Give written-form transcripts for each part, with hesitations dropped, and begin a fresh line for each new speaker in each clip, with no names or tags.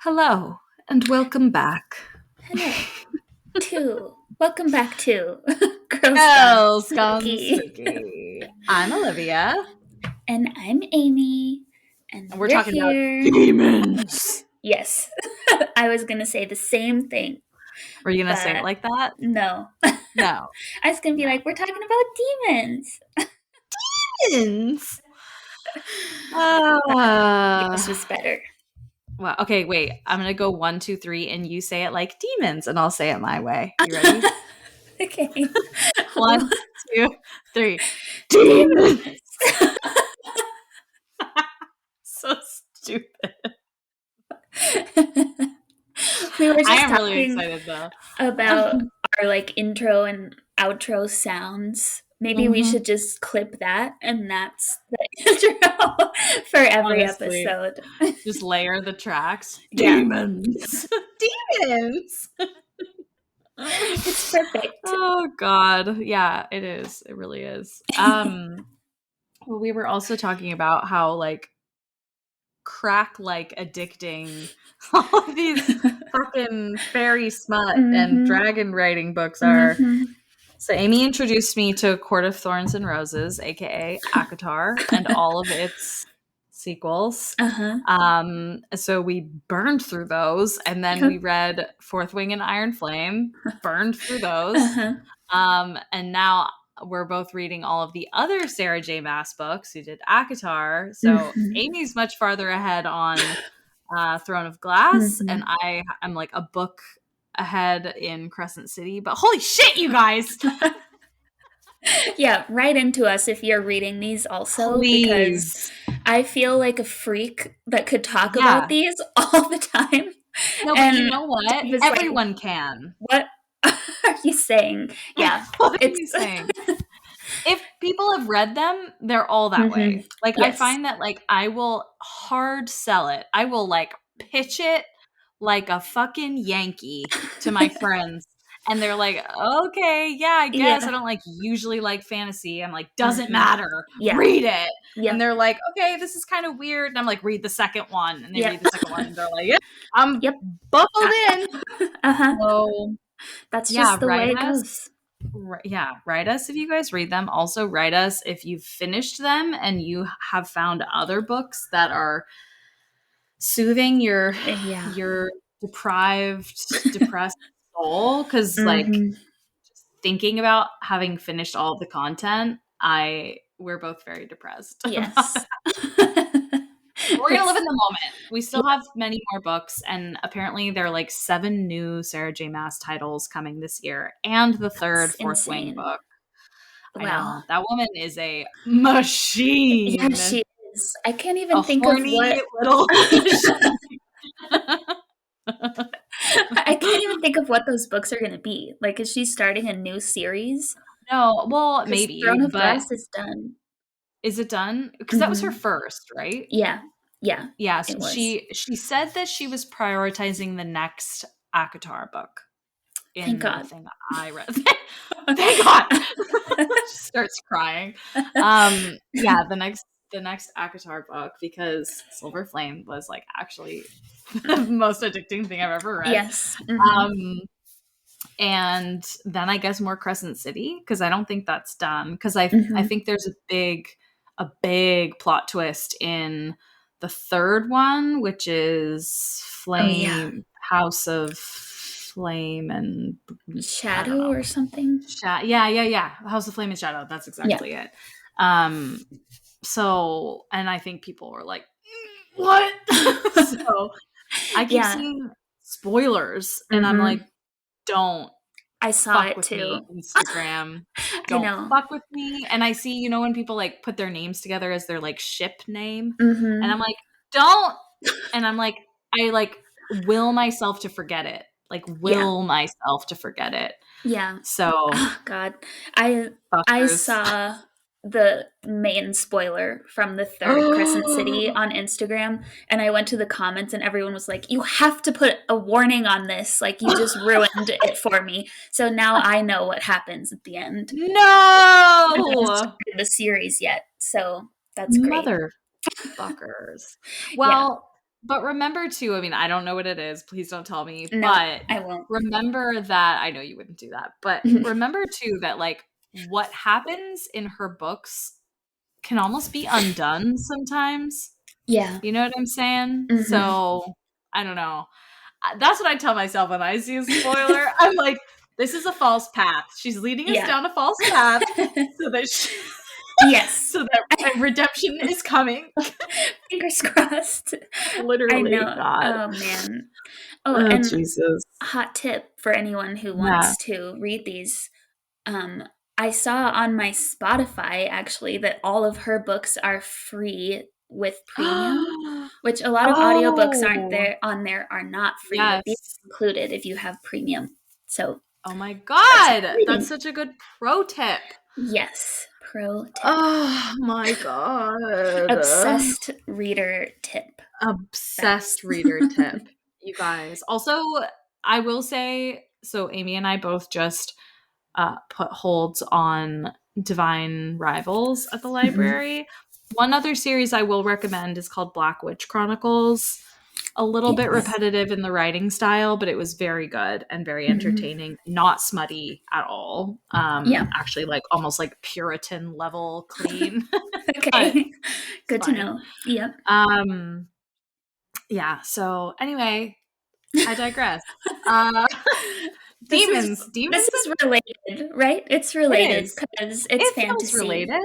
Hello, and welcome back.
Hello. Welcome back to
Girls Gone
Spooky.
Spooky. I'm Olivia.
And I'm Amy. And
we're talking
here.
about demons.
Yes. I was going to say the same thing.
Were you going to say it like that?
No.
No.
I was going to be like, we're talking about demons.
Demons?
This was better.
Well, okay, wait. I'm going to go 1, 2, 3, and you say it like demons, and I'll say it my way. You ready?
Okay.
1, 2, 3. Demons! So stupid.
We were just
I am
talking
really excited, though.
about our intro and outro sounds. Maybe we should just clip that, and that's the intro for every episode.
Just layer the tracks.
Yeah.
Demons. Demons.
It's perfect.
Oh God. Yeah, it is. It really is. Well, we were also talking about how crack addicting all of these fucking fairy smut and dragon writing books are. So Amy introduced me to Court of Thorns and Roses, aka ACOTAR, and all of its sequels. So we burned through those, and then we read Fourth Wing and Iron Flame, burned through those. And now we're both reading all of the other Sarah J. Maas books. We did ACOTAR. So Amy's much farther ahead on Throne of Glass, and I'm like a book ahead in Crescent City, but holy shit, you guys.
Yeah, write into us if you're reading these also.
Please.
Because I feel like a freak that could talk about these all the time.
No, but you know what? Everyone can.
What are you saying? Yeah.
What are you saying? If people have read them, they're all that way. Yes. I find that I will hard sell it. I will pitch it like a fucking Yankee to my friends. And they're like, okay, yeah, I guess. I don't usually like fantasy. I'm like, doesn't matter. Yeah. Read it. Yeah. And they're like, okay, this is kind of weird. And I'm like, read the second one. And they read the second one. And they're like, I'm buckled in. So
that's just the way it goes.
Yeah, write us if you guys read them. Also, write us if you've finished them and you have found other books that are soothing your depressed soul. Because just thinking about having finished all of the content, we're both very depressed.
Yes.
We're gonna live in the moment. We still have many more books, and apparently there are 7 new Sarah J. Maas titles coming this year, and the third Fourth Wing book. Wow. I know. That woman is a machine.
Yeah, she is. I can't even think of what
little
I can't even think of what those books are going to be. Is she starting a new series?
No, well, maybe.
Throne of Glass is done.
Is it done? Because that was her first, right?
Yeah. Yeah.
Yeah. So she said that she was prioritizing the next ACOTAR book.
Thank God.
The thing that I read. Thank God. She starts crying. Yeah, the next ACOTAR book, because Silver Flame was actually the most addicting thing I've ever read.
Yes.
And then I guess more Crescent City, because I don't think that's done. Because I think there's a big plot twist in the third one, which is Flame, House of Flame and
Shadow or something.
Yeah. House of Flame and Shadow. That's exactly it. So, and I think people were like, what? So I keep seeing spoilers, and I'm like, don't.
I saw it too.
Me, Instagram. Don't fuck with me. And I see, when people put their names together as their ship name. And I'm like, don't. And I'm like, I will myself to forget it. Myself to forget it.
Yeah.
So.
Oh, God. I saw the main spoiler from the third Crescent City on Instagram, and I went to the comments, and everyone was like, you have to put a warning on this. You just ruined it for me. So now I know what happens at the end.
No!
I haven't started the series yet, so that's great.
Motherfuckers. Well, But remember too, I mean, I don't know what it is. Please don't tell me.
No,
But
I won't.
remember that I know you wouldn't do that. But remember too that like what happens in her books can almost be undone sometimes.
Yeah.
You know what I'm saying?
Mm-hmm.
So I don't know. That's what I tell myself when I see a spoiler. I'm like, this is a false path. She's leading us
Yeah.
down a false path so that
Yes.
so that redemption is coming.
Fingers crossed. I
Literally,
know.
God.
Oh man. Oh,
Oh
and
Jesus.
hot tip for anyone who
Yeah.
wants to read these. Um, I saw on my Spotify actually that all of her books are free with premium, which a lot of audiobooks aren't
Oh,
there on there are not free, but these
yes.
are included if you have premium. So
Oh my
that's
God. That's
reading.
such a good pro tip.
Yes, pro tip.
Oh my God.
Obsessed reader tip.
Obsessed
That's
reader tip, you guys. Also, I will say, so Amy and I both just put holds on Divine Rivals at the
Mhm.
library. One other series I will recommend is called Black Witch Chronicles. A little bit
Yes.
repetitive in the writing style, but it was very good and very
Mhm.
entertaining. Not smutty at all.
Yeah.
Actually, like almost like Puritan level clean, but
Okay.
it's
Good to
fine.
know. Yep.
Yeah. So anyway, I digress. Uh,
This is
demons,
this
demons.
is related, right? It's
It
related
is.
because it's
It feels
fantasy.
related.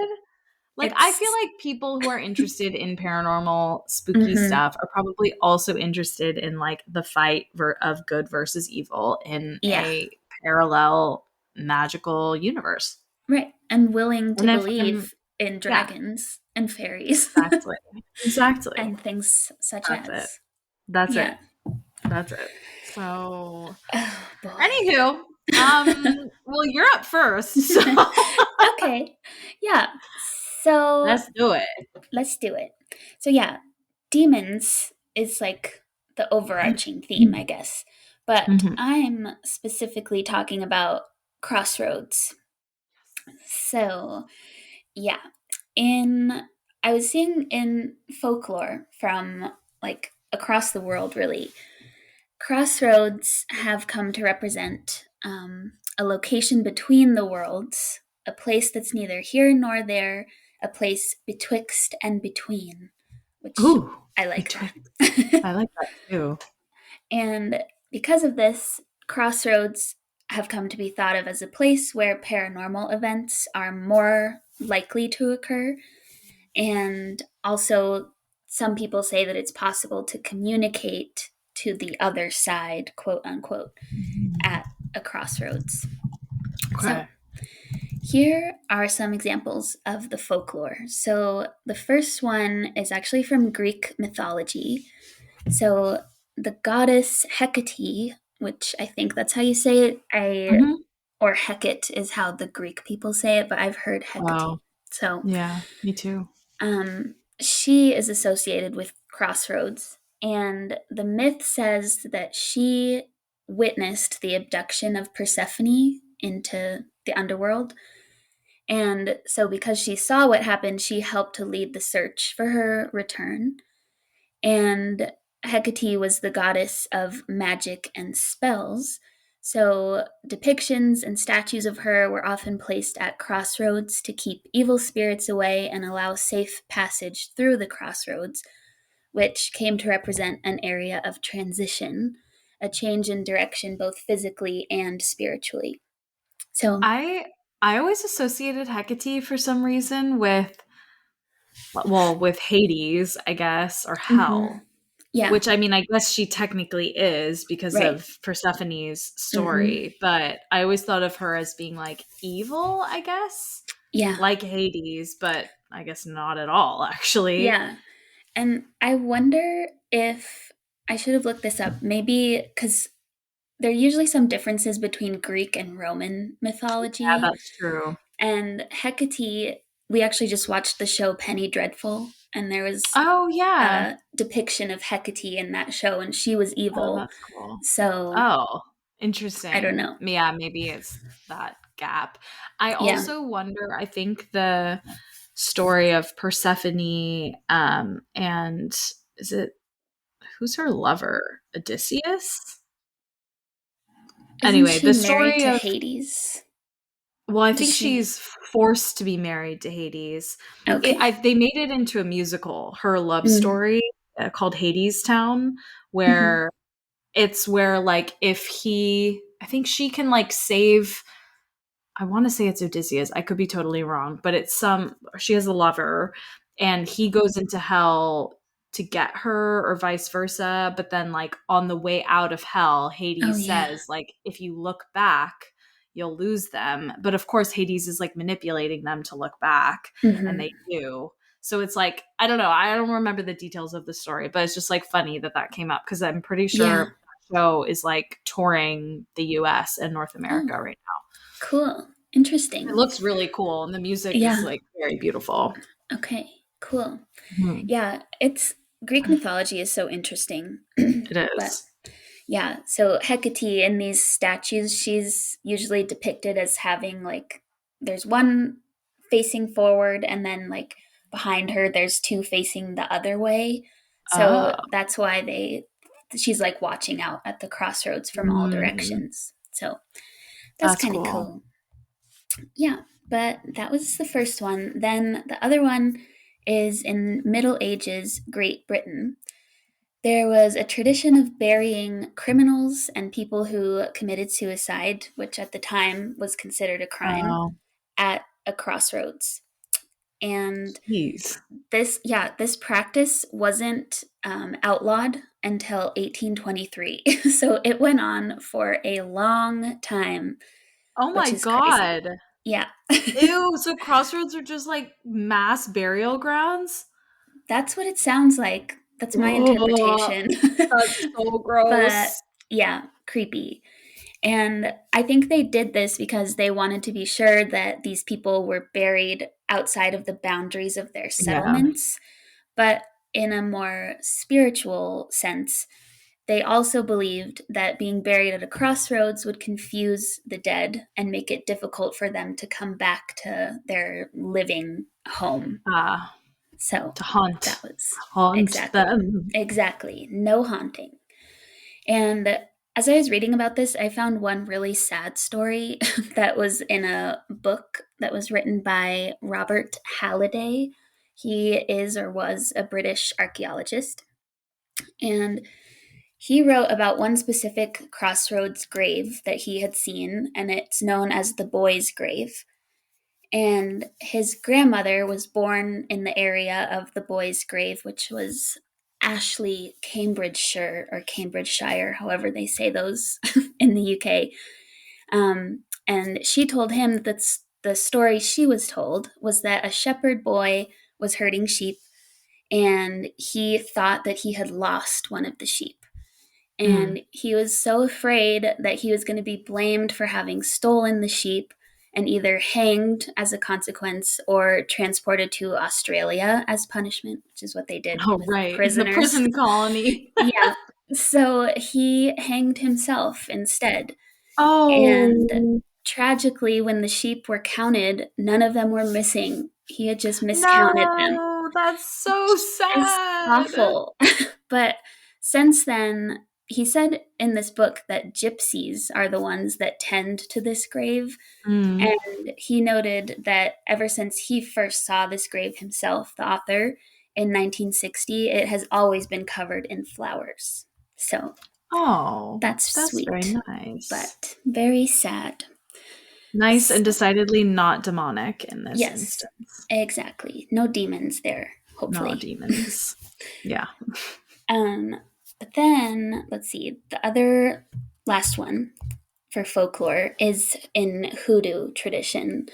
Like, I feel
It's
like people who are interested in paranormal, spooky
mhm.
stuff are probably also interested in like the fight of good versus evil in
Yeah,
a parallel magical universe.
right. And willing to
And if I'm,
believe in
yeah,
dragons and fairies
exactly. Exactly.
and things such
That's it.
as.
That's it.
Yeah.
That's it. So,
Oh boy.
anywho, well, you're up first, so
Okay. Yeah. So
let's do it.
let's do it. So yeah, demons is like the overarching theme, I guess. But
Mhm.
I'm specifically talking about Crossroads. So, yeah, in I was seeing in folklore from like across the world really, crossroads have come to represent a location between the worlds, a place that's neither here nor there, a place betwixt and between, which
Ooh,
I like
betwixt.
that.
I like that too.
And because of this, crossroads have come to be thought of as a place where paranormal events are more likely to occur. And also, some people say that it's possible to communicate to the other side, quote unquote, at a crossroads. So,
Okay.
here are some examples of the folklore. So, the first one is actually from Greek mythology. So, the goddess Hecate, which I think that's how you say it,
Mhm.
or Hecate is how the Greek people say it, but I've heard Hecate.
Wow.
So,
Yeah, me too.
she is associated with Crossroads, and the myth says that she witnessed the abduction of Persephone into the underworld. And so, because she saw what happened, she helped to lead the search for her return. And Hecate was the goddess of magic and spells. So, depictions and statues of her were often placed at crossroads to keep evil spirits away and allow safe passage through the crossroads, which came to represent an area of transition, a change in direction both physically and spiritually. So,
I I always associated Hecate for some reason with, well, with Hades, I guess, or
mhm,
hell.
yeah,
Which I mean, I guess she technically is because
right.
of Persephone's
Hmm.
story, but I always thought of her as being like evil, I guess,
Yeah,
like Hades, but I guess not at all, actually.
yeah. And I wonder if I should have looked this up. Maybe because there are usually some differences between Greek and Roman
Yeah,
mythology.
that's true.
And Hecate, we actually just watched the show Penny Dreadful, and there was
Oh, yeah.
a depiction of Hecate in that show, and she was
Oh,
evil.
that's cool.
So
Oh,
I don't
interesting.
know.
Yeah, maybe it's that gap. I
Yeah.
also wonder, I think the story of Persephone, and is it who's her lover? Odysseus?
Isn't
Anyway,
she
the
married
story
to
of
Hades?
well, I
Does
think
she?
she's forced to be married to Hades.
Okay.
They made it into a musical, her love
Mm.
story, called Hades Town,
Hmm.
where it's where like if he, I think she can like save. I want to say it's Odysseus. I could be totally wrong, but it's she has a lover and he goes into hell to get her or vice versa. But then, like, on the way out of hell,
Oh,
Hades
yeah.
says, like, if you look back, you'll lose them. But of course, Hades is like manipulating them to look back, and
Hmm.
they do. So it's like, I don't know. I don't remember the details of the story, but it's just like funny that that came up because I'm pretty
Yeah.
sure that show is like touring the US and North
Oh,
America right now.
cool.
It
Interesting.
looks really cool, and the music is,
Yeah.
like, very beautiful.
Okay. Cool.
Mhm.
Yeah. It's Greek mythology is so interesting.
It
But
is.
yeah, so Hecate in these statues, she's usually depicted as having like there's one facing forward and then like behind her there's two facing the other way.
Oh.
So that's why she's like watching out at the crossroads from all
Mm,
directions. So that's
that's
kind of
cool.
cool. Yeah, but that was the first one. Then the other one is in Middle Ages Great Britain. There was a tradition of burying criminals and people who committed suicide, which at the time was considered a crime,
Oh,
at a crossroads. And
jeez.
this practice wasn't outlawed until 1823. So it went on for a long time,
Oh
which
my
is crazy.
god.
Yeah.
Ew, so crossroads are just, like, mass burial grounds?
That's what it sounds like. That's my
Oh,
interpretation.
that's so
But
gross.
yeah, creepy. And I think they did this because they wanted to be sure that these people were buried outside of the boundaries of their
Yeah.
settlements. But in a more spiritual sense, they also believed that being buried at a crossroads would confuse the dead and make it difficult for them to come back to their living home.
Ah,
So
to
that
haunt.
was
Haunt
exactly,
them.
exactly, no haunting. And as I was reading about this, I found one really sad story that was in a book that was written by Robert Halliday. He is or was a British archaeologist. And he wrote about one specific crossroads grave that he had seen, and it's known as the boy's grave. And his grandmother was born in the area of the boy's grave, which was Ashley, Cambridgeshire, or Cambridgeshire, however they say those in the UK. And she told him that the story she was told was that a shepherd boy was herding sheep and he thought that he had lost one of the sheep.
Mm.
And he was so afraid that he was going to be blamed for having stolen the sheep and either hanged as a consequence or transported to Australia as punishment, which is what they did
Oh,
with
right. The
prisoners.
prison colony.
Yeah. So he hanged himself instead. And
Oh,
tragically, when the sheep were counted, none of them were missing. He had just miscounted them,
no, that's so
which is
sad.
awful. But since then, he said in this book that gypsies are the ones that tend to this grave.
Mm.
And he noted that ever since he first saw this grave himself, the author, in 1960, it has always been covered in flowers. So
Oh,
that's
that's very
sweet,
nice.
but very sad.
Nice and
So,
decidedly not demonic in this
yes,
instance.
exactly. No demons there,
No
hopefully.
demons. Yeah.
Um, but then let's see. The other last one for folklore is in hoodoo tradition,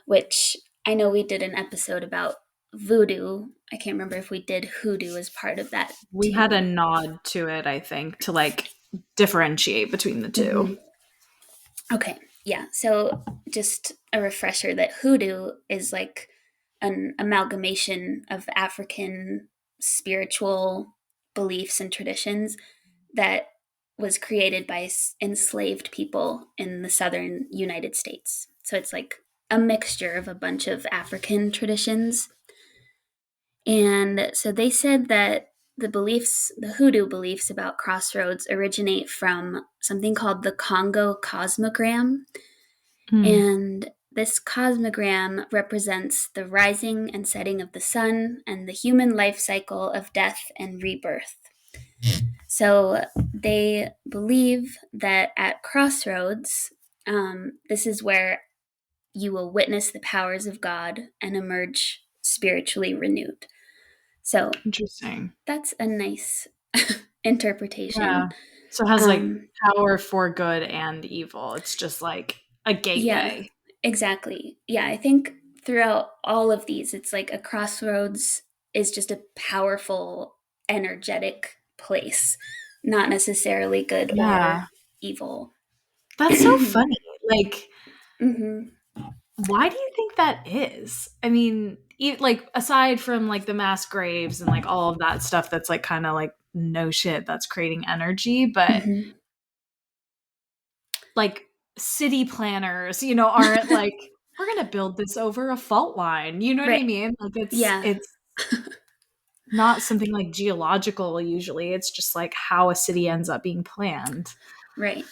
which I know we did an episode about voodoo. I can't remember if we did hoodoo as part of that
We had a
too.
nod to it, I think, to like differentiate between the two.
Hmm. Okay, yeah. So just a refresher that hoodoo is like an amalgamation of African spiritual beliefs and traditions that was created by enslaved people in the southern United States. So it's like a mixture of a bunch of African traditions. And so they said that the hoodoo beliefs about Crossroads originate from something called the Congo cosmogram.
Mm.
And this cosmogram represents the rising and setting of the sun and the human life cycle of death and rebirth. So they believe that at Crossroads, this is where you will witness the powers of God and emerge spiritually renewed. So
Interesting.
that's a nice interpretation.
Yeah. So it has like
Um,
power for good and evil. It's just like a
yeah,
gateway.
exactly. Yeah, I think throughout all of these, it's like a crossroads is just a powerful, energetic place, not necessarily good or
Yeah.
evil.
That's so funny. Like,
Hmm.
why do you think that is? I mean, like aside from like the mass graves and like all of that stuff that's like kind of like no shit that's creating energy, but
Hmm.
like city planners, aren't like we're going to build this over a fault line. You know what I
Right.
mean? Like
Yeah.
it's not something like geological usually. It's just like how a city ends up being planned.
Right.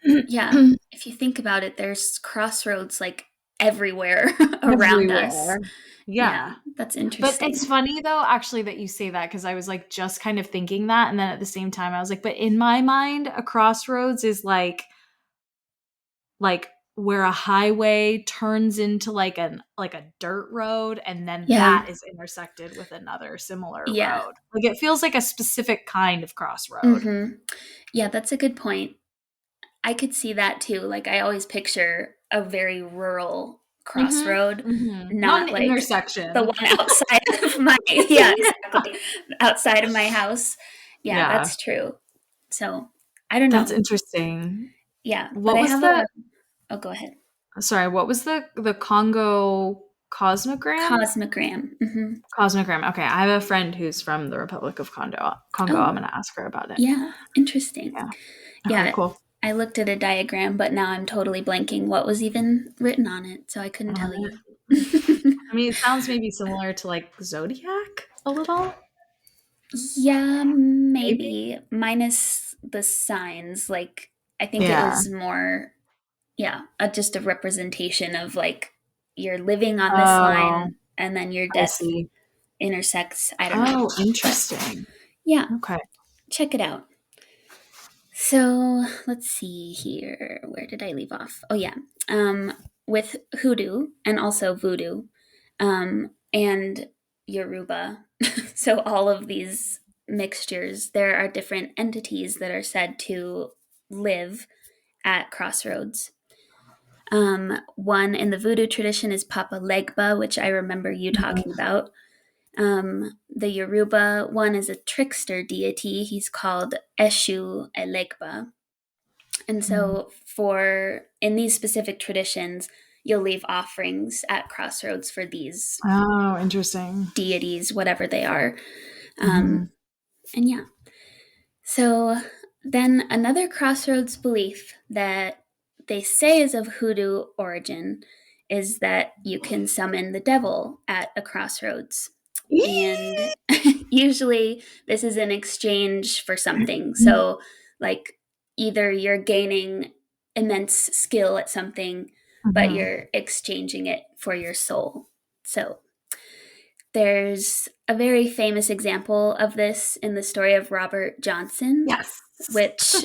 Yeah. If you think about it, there's crossroads like everywhere around us.
Everywhere.
Yeah,
Yeah.
that's
But it's
interesting.
funny though, actually, that you say that because I was like just kind of thinking that, and then at the same time, I was like, but in my mind, a crossroads is like where a highway turns into like a dirt road, and then
Yeah.
that is intersected with another similar
Yeah.
road. Like it feels like a specific kind of crossroad.
Hmm. Yeah, that's a good point. I could see that too. Like, I always picture a very rural
Mm-hmm.
crossroad,
Mm-hmm. Not an
not like the
intersection.
one outside of my, yeah, exactly, outside of my house. Yeah,
Yeah,
that's true. So, I don't
that's
know.
interesting.
Yeah, but
What
I
was
have
the
a, oh, go ahead.
Sorry, what was the Congo cosmogram?
Cosmogram. Hmm.
Cosmogram. Okay, I have a friend who's from the Republic of Congo. I'm
Oh,
gonna ask her about it.
yeah, interesting.
Yeah. Okay,
Yeah,
cool.
I looked at a diagram, but now I'm totally blanking what was even written on it, so I couldn't
On
tell
it.
you.
I mean, it sounds maybe similar to like zodiac a little,
Yeah,
maybe.
maybe minus the signs. Like, I think it
Yeah.
was more, yeah, just a representation of like you're living on this
Oh,
line and then your
I
death
see.
intersects. I don't know.
Oh,
But
interesting.
yeah,
Okay.
check it out. So let's see here. Where did I leave off? Oh, yeah. With hoodoo and also voodoo and Yoruba. So all of these mixtures, there are different entities that are said to live at Crossroads. One in the voodoo tradition is Papa Legba, which I remember you talking
Mhm.
about. The Yoruba one is a trickster deity. He's called Eshu Elegba. And
Mhm.
so, for in these specific traditions, you'll leave offerings at Crossroads for these
Oh, interesting.
deities, whatever they are.
Hmm.
And yeah, so then another Crossroads belief that they say is of hoodoo origin is that you can summon the devil at a crossroads. And usually this is in exchange for something. So, like, either you're gaining immense skill at something, but
Hmm.
you're exchanging it for your soul. So, there's a very famous example of this in the story of Robert Johnson,
Yes.
which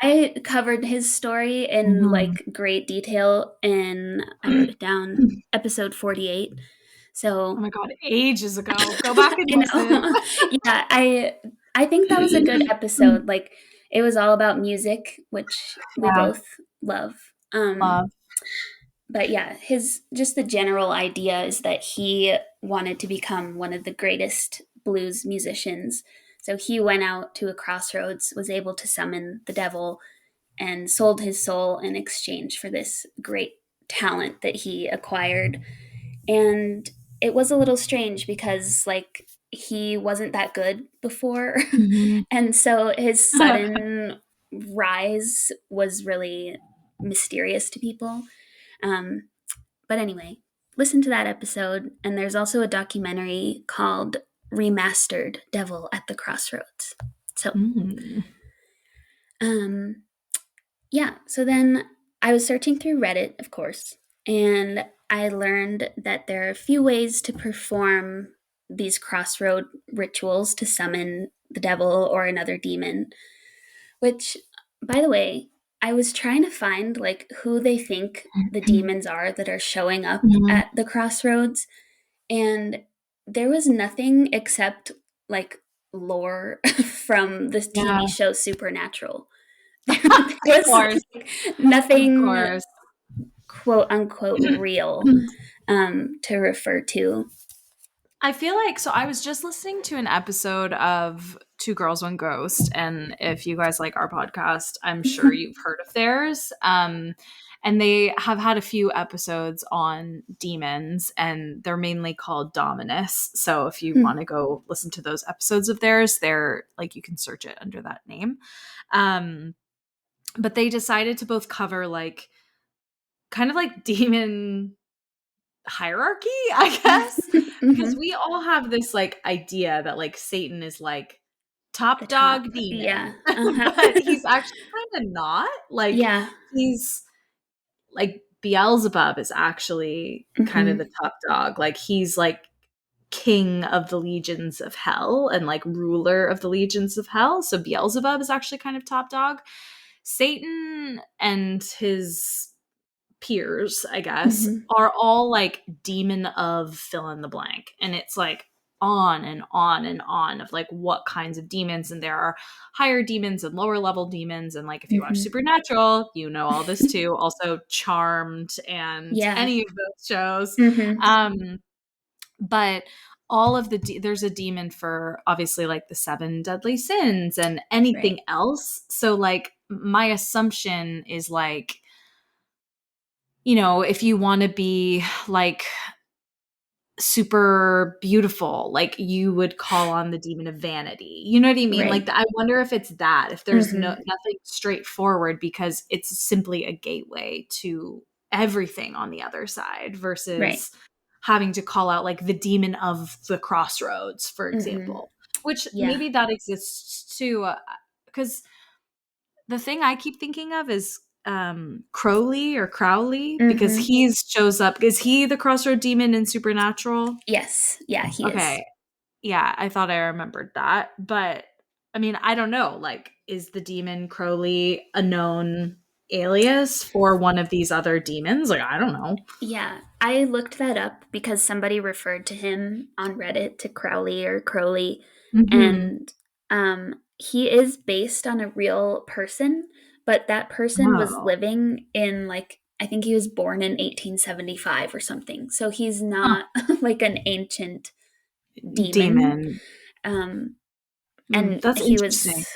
I covered his story in
Hmm.
like great detail in, I wrote it down, episode 48.
Oh
So
my God, ages ago. Go back and
I
listen.
know. Yeah, I think that was a good episode. Like, it was all about music, which we
Yeah,
both love.
love.
But yeah, his just the general idea is that he wanted to become one of the greatest blues musicians. So he went out to a crossroads, was able to summon the devil, and sold his soul in exchange for this great talent that he acquired. And it was a little strange because, like, he wasn't that good before.
Hmm.
And so his sudden rise was really mysterious to people. Um, but anyway, listen to that episode. And there's also a documentary called remastered Devil at the Crossroads. So, yeah. So then I was searching through Reddit, of course, and I learned that there are a few ways to perform these crossroad rituals to summon the devil or another demon, which, by the way, I was trying to find like who they think the demons are that are showing up at the crossroads, and there was nothing except like lore from this TV show Supernatural. There was like, nothing quote unquote real to refer to.
I feel like, so I was just listening to an episode of Two Girls, One Ghost, and if you guys like our podcast, I'm sure you've heard of theirs. And they have had a few episodes on demons, and they're mainly called Dominus. So if you want to go listen to those episodes of theirs, they're like, you can search it under that name. But they decided to both cover like kind of like demon hierarchy, I guess, because we all have this like idea that like Satan is like top dog demon, but he's actually kind of not. Like, he's like Beelzebub is actually kind of the top dog. Like, he's like king of the legions of hell and like ruler of the legions of hell. So Beelzebub is actually kind of top dog. Satan and his peers, I guess, are all like demon of fill in the blank. And it's like on and on and on of like what kinds of demons. And there are higher demons and lower level demons. And like if you watch Supernatural, you know all this too. Also Charmed and any of those shows. But all of the there's a demon for obviously like the 7 deadly sins and anything else. So like my assumption is like, you know, if you want to be like super beautiful, like you would call on the demon of vanity. You know what I mean? Like, I wonder if it's that, if there's nothing straightforward, because it's simply a gateway to everything on the other side versus having to call out like the demon of the crossroads, for example, which maybe that exists too. Because the thing I keep thinking of is Crowley or Crowley, because he shows up. Is he the crossroad demon in Supernatural?
Yes. Yeah, he is.
Yeah, I thought I remembered that. But I mean, I don't know. Like, is the demon Crowley a known alias for one of these other demons? Like, I don't know.
Yeah, I looked that up because somebody referred to him on Reddit to Crowley or Crowley. And he is based on a real person, but that person was living in like, I think he was born in 1875 or something. So he's not like an ancient demon. And
that's
he
interesting.
was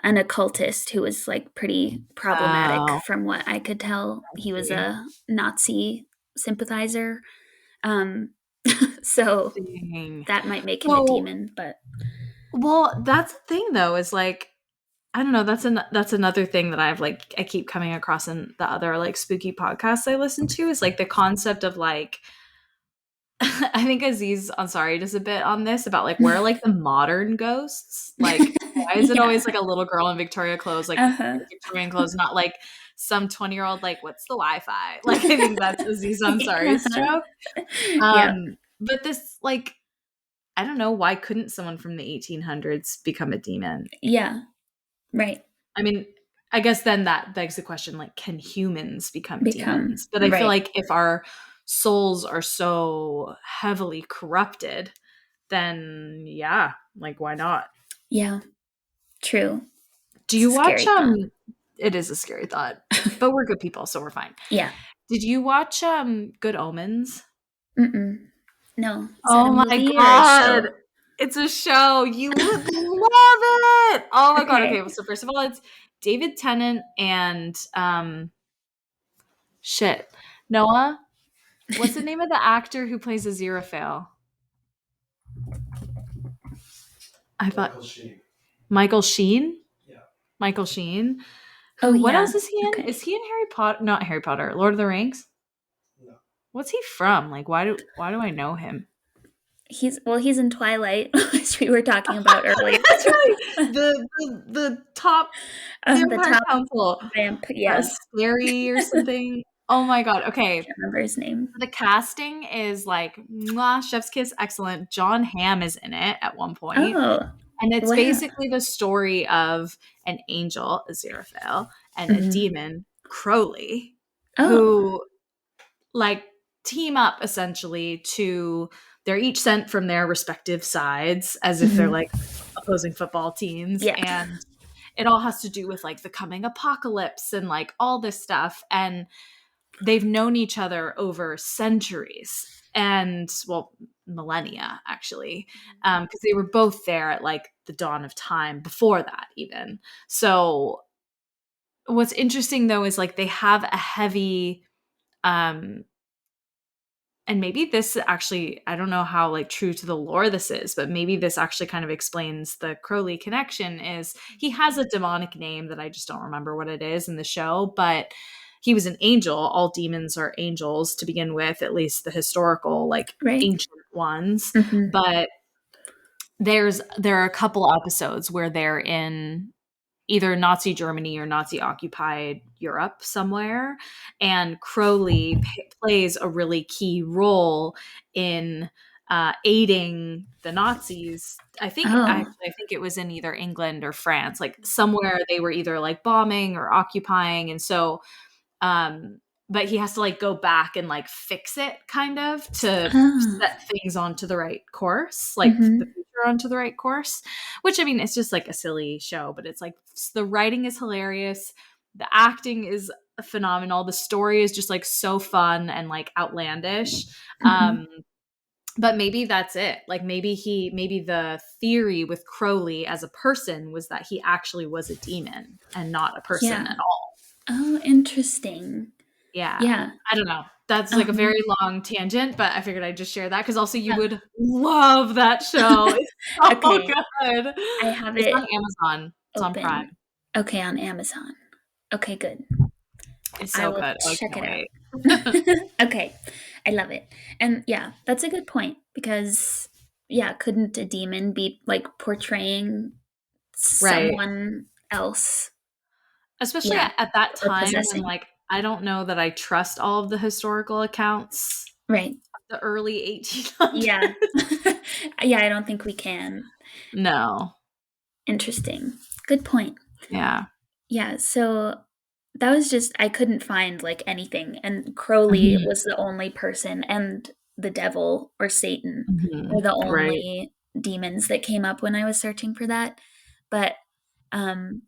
an occultist who was like pretty problematic from what I could tell. He was a Nazi sympathizer. So that might make him a demon, but
that's the thing though, is like, I don't know, that's another thing that I've like, I keep coming across in the other like spooky podcasts I listen to, is like the concept of like, I think Aziz Ansari does a bit on this about like, where are like the modern ghosts? Like, why is it always like a little girl in Victoria clothes, like Victorian clothes, not like some 20-year-old, like, what's the Wi-Fi? Like, I think that's Aziz Ansari's joke. But this, like, I don't know, why couldn't someone from the 1800s become a demon?
Yeah, right.
I mean, I guess then that begs the question, like, can humans become demons? But I feel like if our souls are so heavily corrupted, then yeah, like, why not?
Yeah, true.
Do you watch it is a scary thought, but we're good people, so we're fine.
Yeah.
Did you watch Good Omens?
No.
Oh my god, it's a show. You would love it. Oh my god. Okay, so first of all, it's David Tennant and Noah. What's the name of the actor who plays Aziraphale? Michael Sheen. Yeah. Michael Sheen. What else is he in? Okay. Is he in Harry Potter? Not Harry Potter. Lord of the Rings? No. What's he from? Like, why do I know him?
he's in Twilight, which we were talking about earlier.
That's right. The top
The
vampire
top
council.
vamp, yeah.
Faerie or something. Oh my god. Okay.
Can't remember his name.
The casting is like mwah, chef's kiss, excellent. John Hamm is in it at one point.
Oh,
And it's
wow.
basically the story of an angel, Aziraphale, and a
Mhm.
demon, Crowley,
Oh.
who like team up essentially to they're each sent from their respective sides as if they're
Mhm.
like opposing football teams,
Yeah.
and it all has to do with like the coming apocalypse and like all this stuff, and they've known each other over centuries and well millennia actually, because they were both there at like the dawn of time before that even. So what's interesting though is like they have a heavy um and maybe this actually, I don't know how like true to the lore this is, but maybe this actually kind of explains the Crowley connection is he has a demonic name that I just don't remember what it is in the show, but he was an angel. All demons are angels to begin with, at least the historical like
Right.
ancient ones.
Mhm.
But there are a couple episodes where they're in either Nazi Germany or Nazi occupied Europe somewhere. And Crowley plays a really key role in aiding the Nazis.
Oh.
I think it was in either England or France, like somewhere they were either like bombing or occupying. And so, but he has to like go back and like fix it kind of to
Oh.
set things onto the right course, like the
Mhm.
future onto the right course, which I mean, it's just like a silly show, but it's like the writing is hilarious. The acting is phenomenal. The story is just like so fun and like outlandish.
Mhm.
But maybe that's it. Like maybe the theory with Crowley as a person was that he actually was a demon and not a person
Yeah.
at all.
Oh, interesting.
Yeah.
Yeah.
I don't know. That's like a
Um
very long tangent, but I figured I'd just share that because also you would love that show. It's so
Okay.
good.
I have
It's on
it
Amazon. It's on Prime.
open. Okay, on Amazon. Okay, good.
It's
I
so
will
good. Oh, I
check
can't
it out.
wait.
Okay. I love it. And yeah, that's a good point because yeah, couldn't a demon be like portraying
Right.
someone else?
Especially
Yeah,
at that
or
time when
possessing.
like I don't know that I trust all of the historical accounts
Right.
of the early 1800s.
Yeah. Yeah, I don't think we can.
No.
Interesting. Good point.
Yeah.
Yeah, so that was just I couldn't find like anything, and Crowley
Mhm.
was the only person, and the devil or Satan were
Mhm.
the
Right.
only demons that came up when I was searching for that. But um,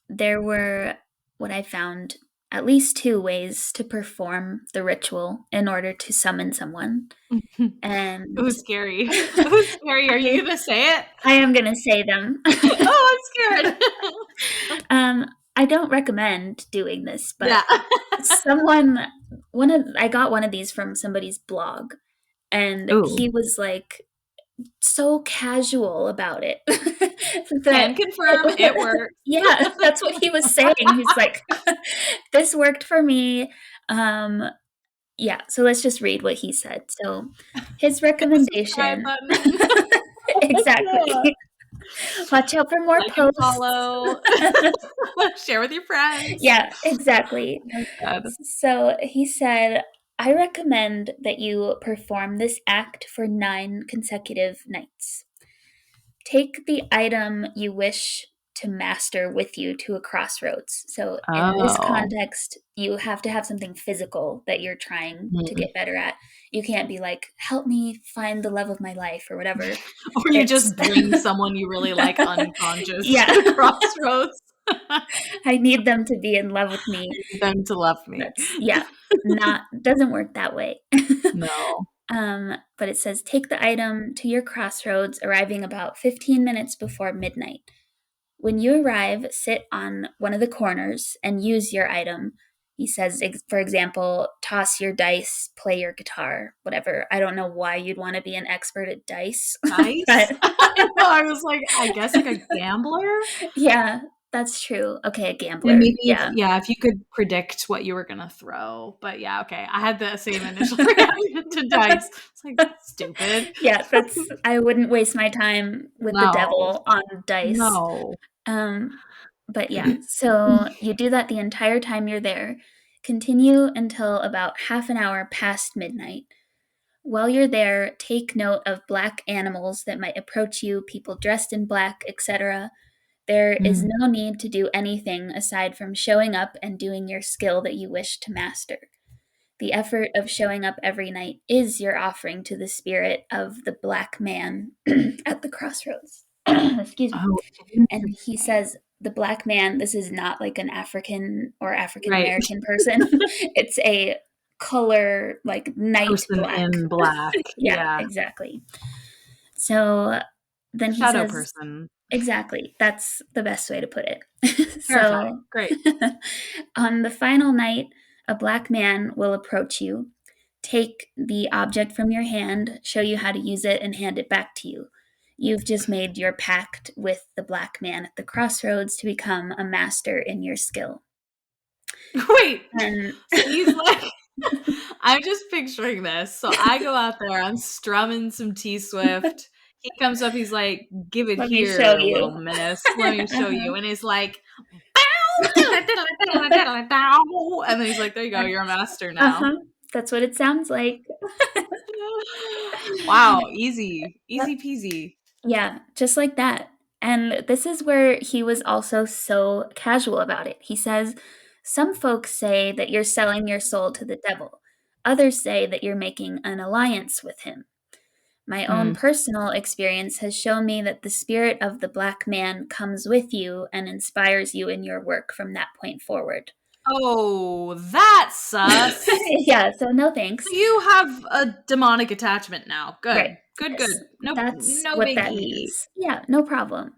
there were what I found at least two ways to perform the ritual in order to summon someone,
It
and
was scary. It was scary. Are you gonna say it?
I am gonna say them.
Oh, I'm scared.
I don't recommend doing this,
Yeah.
but someone one of I got one of these from somebody's blog, and
Ooh.
he was like so casual about it that
Can confirm it works.
yeah, that's what he was saying. He's like, "This worked for me." Um, yeah, so let's just read what he said. So his
Hit the subscribe
recommendation
button. Yeah.
exactly. Watch out for more
Like and
posts.
follow. Share with your friends.
Yeah, exactly.
Oh god.
So he said, I recommend that you perform this act for 9 consecutive nights. Take the item you wish to master with you to a crossroads. So, in this
Oh.
context, you have to have something physical that you're trying to
Mhm.
get better at. You can't be like, help me find the love of my life or whatever.
Or you
It's,
just bring someone you really like unconscious to
yeah,
the crossroads.
I need them to be in love with me.
I need them to love me.
That's, yeah, not, doesn't work that way.
No.
But it says take the item to your crossroads, arriving about 15 minutes before midnight. When you arrive, sit on one of the corners and use your item. He says, for example, toss your dice, play your guitar, whatever. I don't know why you'd want to be an expert at dice,
Dice?
but
I know, I was like, I guess like a gambler?
yeah. That's true. Okay, a
And
gambler.
maybe
Yeah.
if you could predict what you were gonna throw. But yeah, okay. I had the same initial reaction to dice. It's like, stupid.
Yeah, I wouldn't waste my time with the
No.
devil on dice.
No.
Um, but yeah, so you do that the entire time you're there. Continue until about half an hour past midnight. While you're there, take note of black animals that might approach you, people dressed in black, etc. There is
Mm.
no need to do anything aside from showing up and doing your skill that you wish to master. The effort of showing up every night is your offering to the spirit of the black man at the crossroads. Excuse me.
Oh,
And he
interesting.
says, the black man, this is not like an African or African
Right.
American person. It's a color, like night
Person
black.
in black.
Yeah,
Yeah.
exactly. So then he
Shadow
says,
person.
exactly. That's the best way to put it.
Terrifying.
So
Great.
on the final night, a black man will approach you, take the object from your hand, show you how to use it, and hand it back to you. You've just made your pact with the black man at the crossroads to become a master in your skill.
Wait.
And
So he's like, I'm just picturing this. So I go out there, I'm strumming some T Swift. He comes up, he's like, give it
let me show
here, little
you.
miss. Let me show
Uh-huh.
you. And he's like, and then he's like, there you go, you're a master now.
Uh-huh. That's what it sounds like.
Wow, easy.
Yep.
Easy peasy.
Yeah, just like that. And this is where he was also so casual about it. He says, some folks say that you're selling your soul to the devil. Others say that you're making an alliance with him. My own
Hmm.
personal experience has shown me that the spirit of the black man comes with you and inspires you in your work from that point forward.
Oh, that's sus.
Yeah, so no
So
thanks.
you have a demonic attachment now.
Right.
Good. Good,
Yes.
good. No
That's
no
what that
biggie.
means. Yeah, no problem.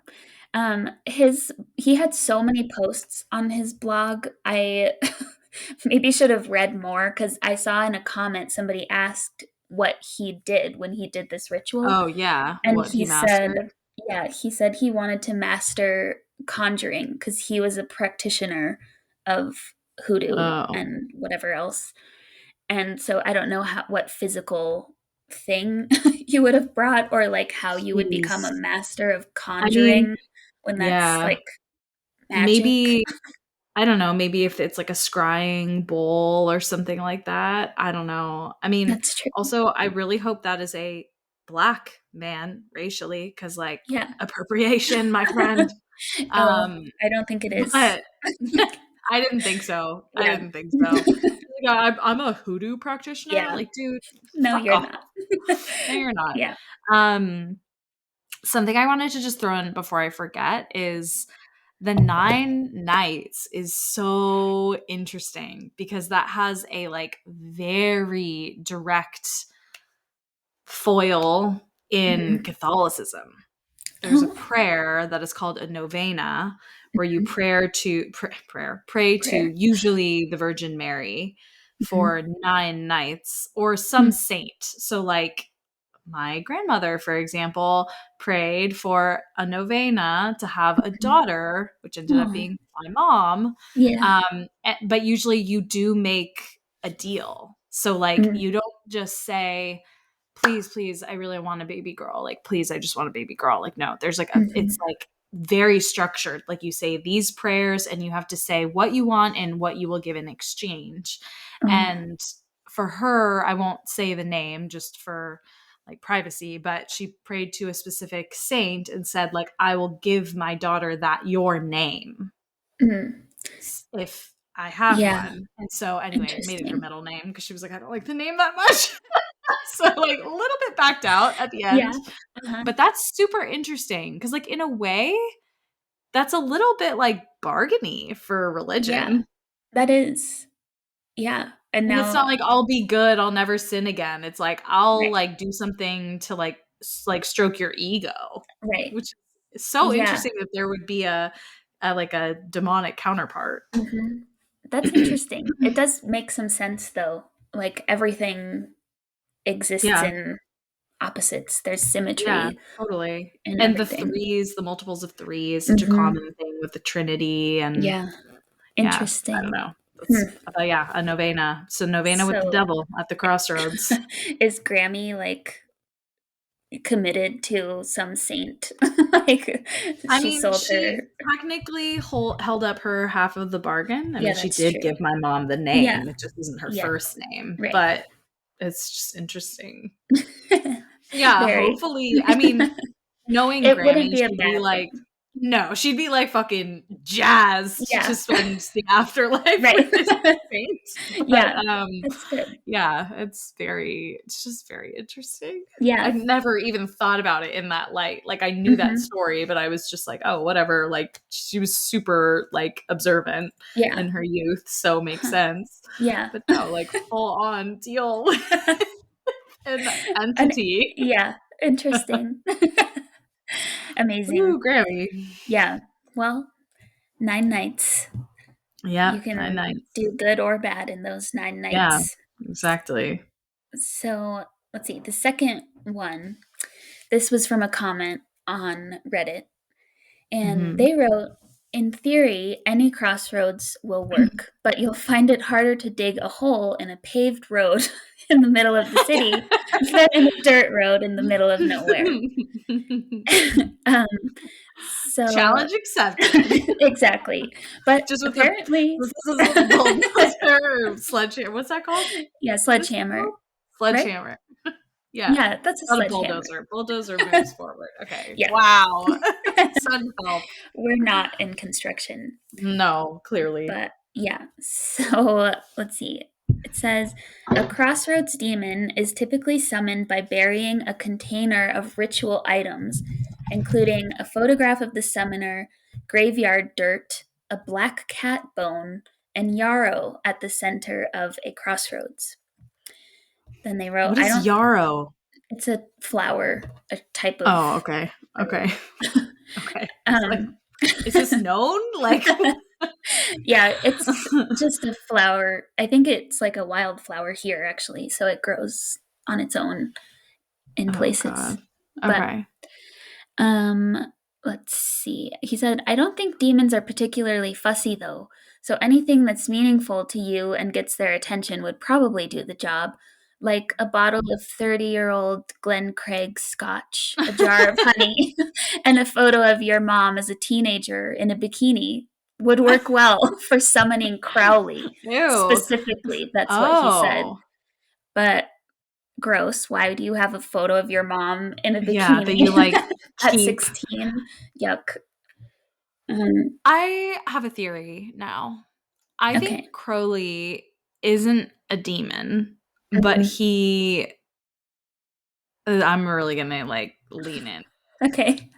He had so many posts on his blog. I maybe should have read more because I saw in a comment somebody asked what he did when he did this ritual.
Oh, yeah.
And
What
he
he mastered?
said, yeah, he said he wanted to master conjuring because he was a practitioner of hoodoo
Oh,
and whatever else. And so I don't know what physical thing you would have brought or like how you would become a
jeez.
master of
I mean,
conjuring when that's
yeah.
like magic.
Maybe I don't know, maybe if it's like a scrying bowl or something like that. I don't know. I mean,
That's true.
also, I really hope that is a black man racially, because like
Yeah.
appropriation, my friend.
Oh,
Um,
I don't think it is.
but I didn't think so. I
Yeah.
didn't think so. Like, I'm a hoodoo practitioner.
Yeah.
Like, dude,
No,
fuck
you're
off.
not.
No, you're not.
Yeah.
Um, Something I wanted to just throw in before I forget is the 9 nights is so interesting because that has a like very direct foil in
Mhm.
Catholicism. There's a
Oh,
prayer that is called a novena where you
mhm.
pray to
Prayer.
usually the Virgin Mary
Mhm.
for 9 nights or some
Mm.
saint. So like my grandmother, for example, prayed for a novena to have a
Mhm.
daughter, which ended up
Oh,
being my mom.
yeah.
But usually you do make a deal. So, like,
Mm.
you don't just say, please, please, I really want a baby girl. Like, please, I just want a baby girl. Like, no, it's
Mhm.
like very structured. Like, you say these prayers and you have to say what you want and what you will give in exchange.
Oh.
And for her, I won't say the name just for like privacy, but she prayed to a specific saint and said, like, I will give my daughter that your name
Mm.
if I have
Yeah.
one. And so anyway, made it her
Interesting.
middle name because she was like, I don't like the name that much. So like a little bit backed out at the
Yeah.
end.
Uh-huh.
But that's super interesting because like in a way, that's a little bit like bargainy for
Yeah.
religion.
That is. Yeah. And
Like it's not
now
like I'll be good, I'll never sin again. It's like I'll
right.
like do something to like like stroke your ego,
Right.
which is so
Yeah.
interesting that there would be a like a demonic counterpart.
Mhm. That's interesting. It does make some sense though. Like everything exists
Yeah.
in opposites. There's symmetry.
Yeah, totally.
In
And the
everything.
threes, the multiples of three is such a common thing with the Trinity. And
Yeah.
yeah, I don't
Interesting.
know. It's, yeah, a novena. So novena with the
So
devil at the crossroads.
is Grammy like committed to some saint? Like
I
she
mean,
sold
she
her.
technically held up her half of the bargain. I
Yeah,
mean, she
that's
did
true.
give my mom the
Yeah.
name. It just isn't her
Yeah.
first name,
Right.
but it's just interesting. Yeah,
Very.
hopefully. I mean, knowing
It wouldn't
Grammy,
be a
she'd be
bad
like,
thing.
no, she'd be like fucking jazzed to
Yeah.
spend the afterlife
Right.
with this saint. But
Yeah. That's good.
yeah, it's just very interesting.
Yeah.
I've never even thought about it in that light. Like I knew that story, but I was just like, oh, whatever. Like she was super like observant
Yeah.
in her youth, so makes sense.
Yeah.
But no, like full on deal with an entity.
Yeah. Interesting.
Ooh,
Amazing.
Grammy.
Yeah. Well, 9 nights.
Yeah,
You can
9 nights.
do good or bad in those 9
Yeah,
nights.
exactly.
So let's see. The second one, this was from a comment on Reddit. And
Mhm.
they wrote, in theory, any crossroads will work, but you'll find it harder to dig a hole in a paved road in the middle of the city than in a dirt road in the middle of nowhere. um, so,
Challenge accepted.
exactly. But
Just with
apparently,
this is a bulldozer or sledgehammer. What's that called?
yeah,
What's it
sledgehammer,
called?
right?
Sledgehammer. Yeah.
Yeah, that's a
Not a
sledgehammer.
bulldozer. Bulldozer moves forward. Okay.
Yeah.
Wow. Send help.
We're not in construction.
No, clearly.
But yeah, so let's see. It says a crossroads demon is typically summoned by burying a container of ritual items, including a photograph of the summoner, graveyard dirt, a black cat bone, and yarrow at the center of a crossroads. Then they wrote,
What
I
is
don't.
yarrow?
It's a flower, a type of.
Oh, okay. Okay.
Herb.
Okay. Like, is this known? Like
Yeah, it's just a flower. I think it's like a wildflower here, actually. So it grows on its own in
oh
places.
god.
But
Okay.
let's see. He said, I don't think demons are particularly fussy though. So anything that's meaningful to you and gets their attention would probably do the job. Like a bottle of 30-year-old Glen Craig scotch, a jar of honey, and a photo of your mom as a teenager in a bikini would work well for summoning Crowley.
Ew.
Specifically, that's what he said.
Oh.
But gross. Why do you have a photo of your mom in a
Yeah, that
bikini
you like
at
keep.
16? Yuck.
I have a theory now. I
Okay.
think Crowley isn't a demon, but
Mhm.
I'm really gonna like lean in.
Okay.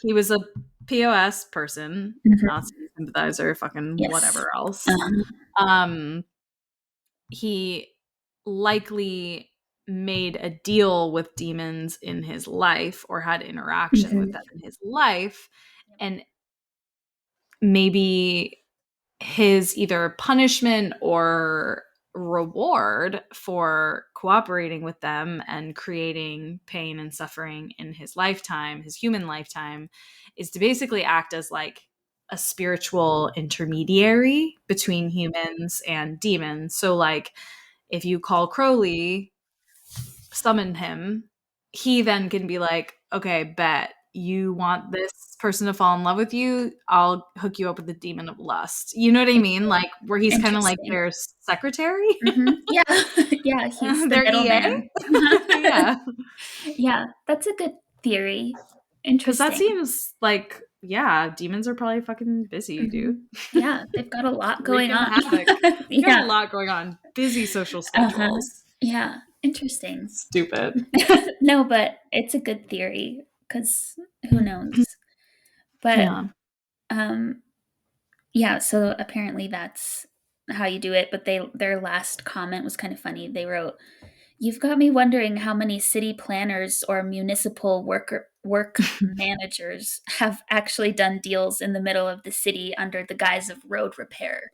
He was a POS person,
Mhm.
Nazi sympathizer, fucking
Yes.
whatever else.
Uh-huh.
Um, he likely made a deal with demons in his life or had interaction with
Mhm.
them in his life, and maybe his either punishment or reward for cooperating with them and creating pain and suffering in his lifetime, his human lifetime, is to basically act as like a spiritual intermediary between humans and demons. So, like, if you call Crowley, summon him, he then can be like, okay, bet you want this person to fall in love with you, I'll hook you up with the demon of lust. You know what I mean? Like where he's kind of like
Interesting.
their secretary.
Yeah. Yeah, he's the
Their EA.
middleman. Uh-huh.
Yeah.
Yeah, that's a good theory.
Because that
Interesting.
seems like, yeah, demons are probably fucking busy, dude.
Yeah, they've got a lot going
Wreaking
on.
havoc. You got a
Yeah.
lot going on. Busy social
Uh-huh.
schedules.
Yeah, interesting.
Stupid.
No, but it's a good theory because who knows? But
Yeah.
yeah, so apparently that's how you do it, but their last comment was kind of funny. They wrote, "You've got me wondering how many city planners or municipal work managers have actually done deals in the middle of the city under the guise of road repair."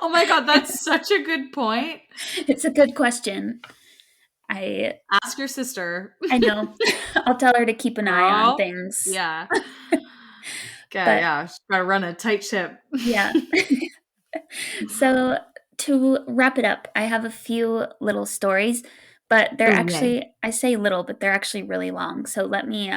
Oh my god, that's such a good point.
It's a good question. I
Ask your sister.
I know. I'll tell her to keep an eye on
Girl.
things.
Yeah. Okay,
But
yeah. She's gotta run a tight ship.
yeah. So to wrap it up, I have a few little stories, but they're
Oh, yay.
actually, I say little, but they're actually really long. So let me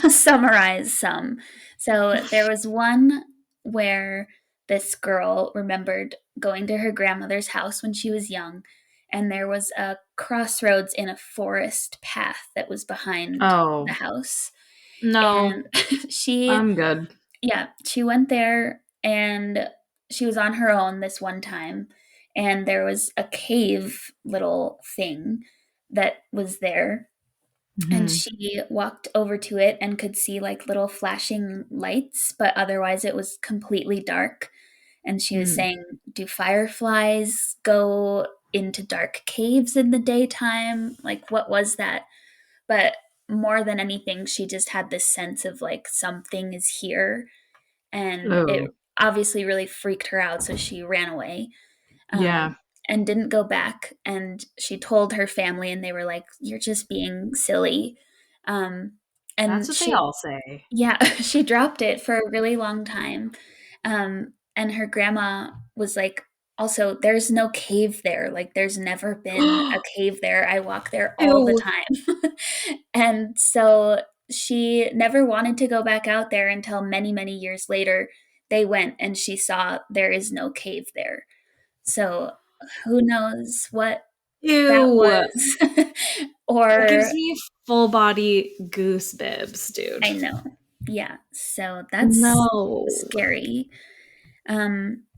summarize some. So there was one where this girl remembered going to her grandmother's house when she was young, and there was a crossroads in a forest path that was behind the
Oh,
house.
no.
And she
I'm good.
yeah, she went there and she was on her own this one time, and there was a cave little thing that was there, and
Mhm.
she walked over to it and could see like little flashing lights, but otherwise it was completely dark. And she was
Mm.
saying, "Do fireflies go into dark caves in the daytime? Like, what was that?" But more than anything, she just had this sense of like something is here, and it
Oh,
obviously really freaked her out, so she ran away,
yeah.
and didn't go back. And she told her family, and they were like, "You're just being silly." Um,
That's
and
what they
she,
all say.
yeah, she dropped it for a really long time. And her grandma was like, also, there's no cave there. Like, there's never been a cave there. I walk there all the
Ew.
time. And so she never wanted to go back out there until many, many years later. They went and she saw there is no cave there. So who knows what that
Ew.
was?
That gives
Or
me full body goose bibs, dude.
I know. Yeah. So that's
No.
scary.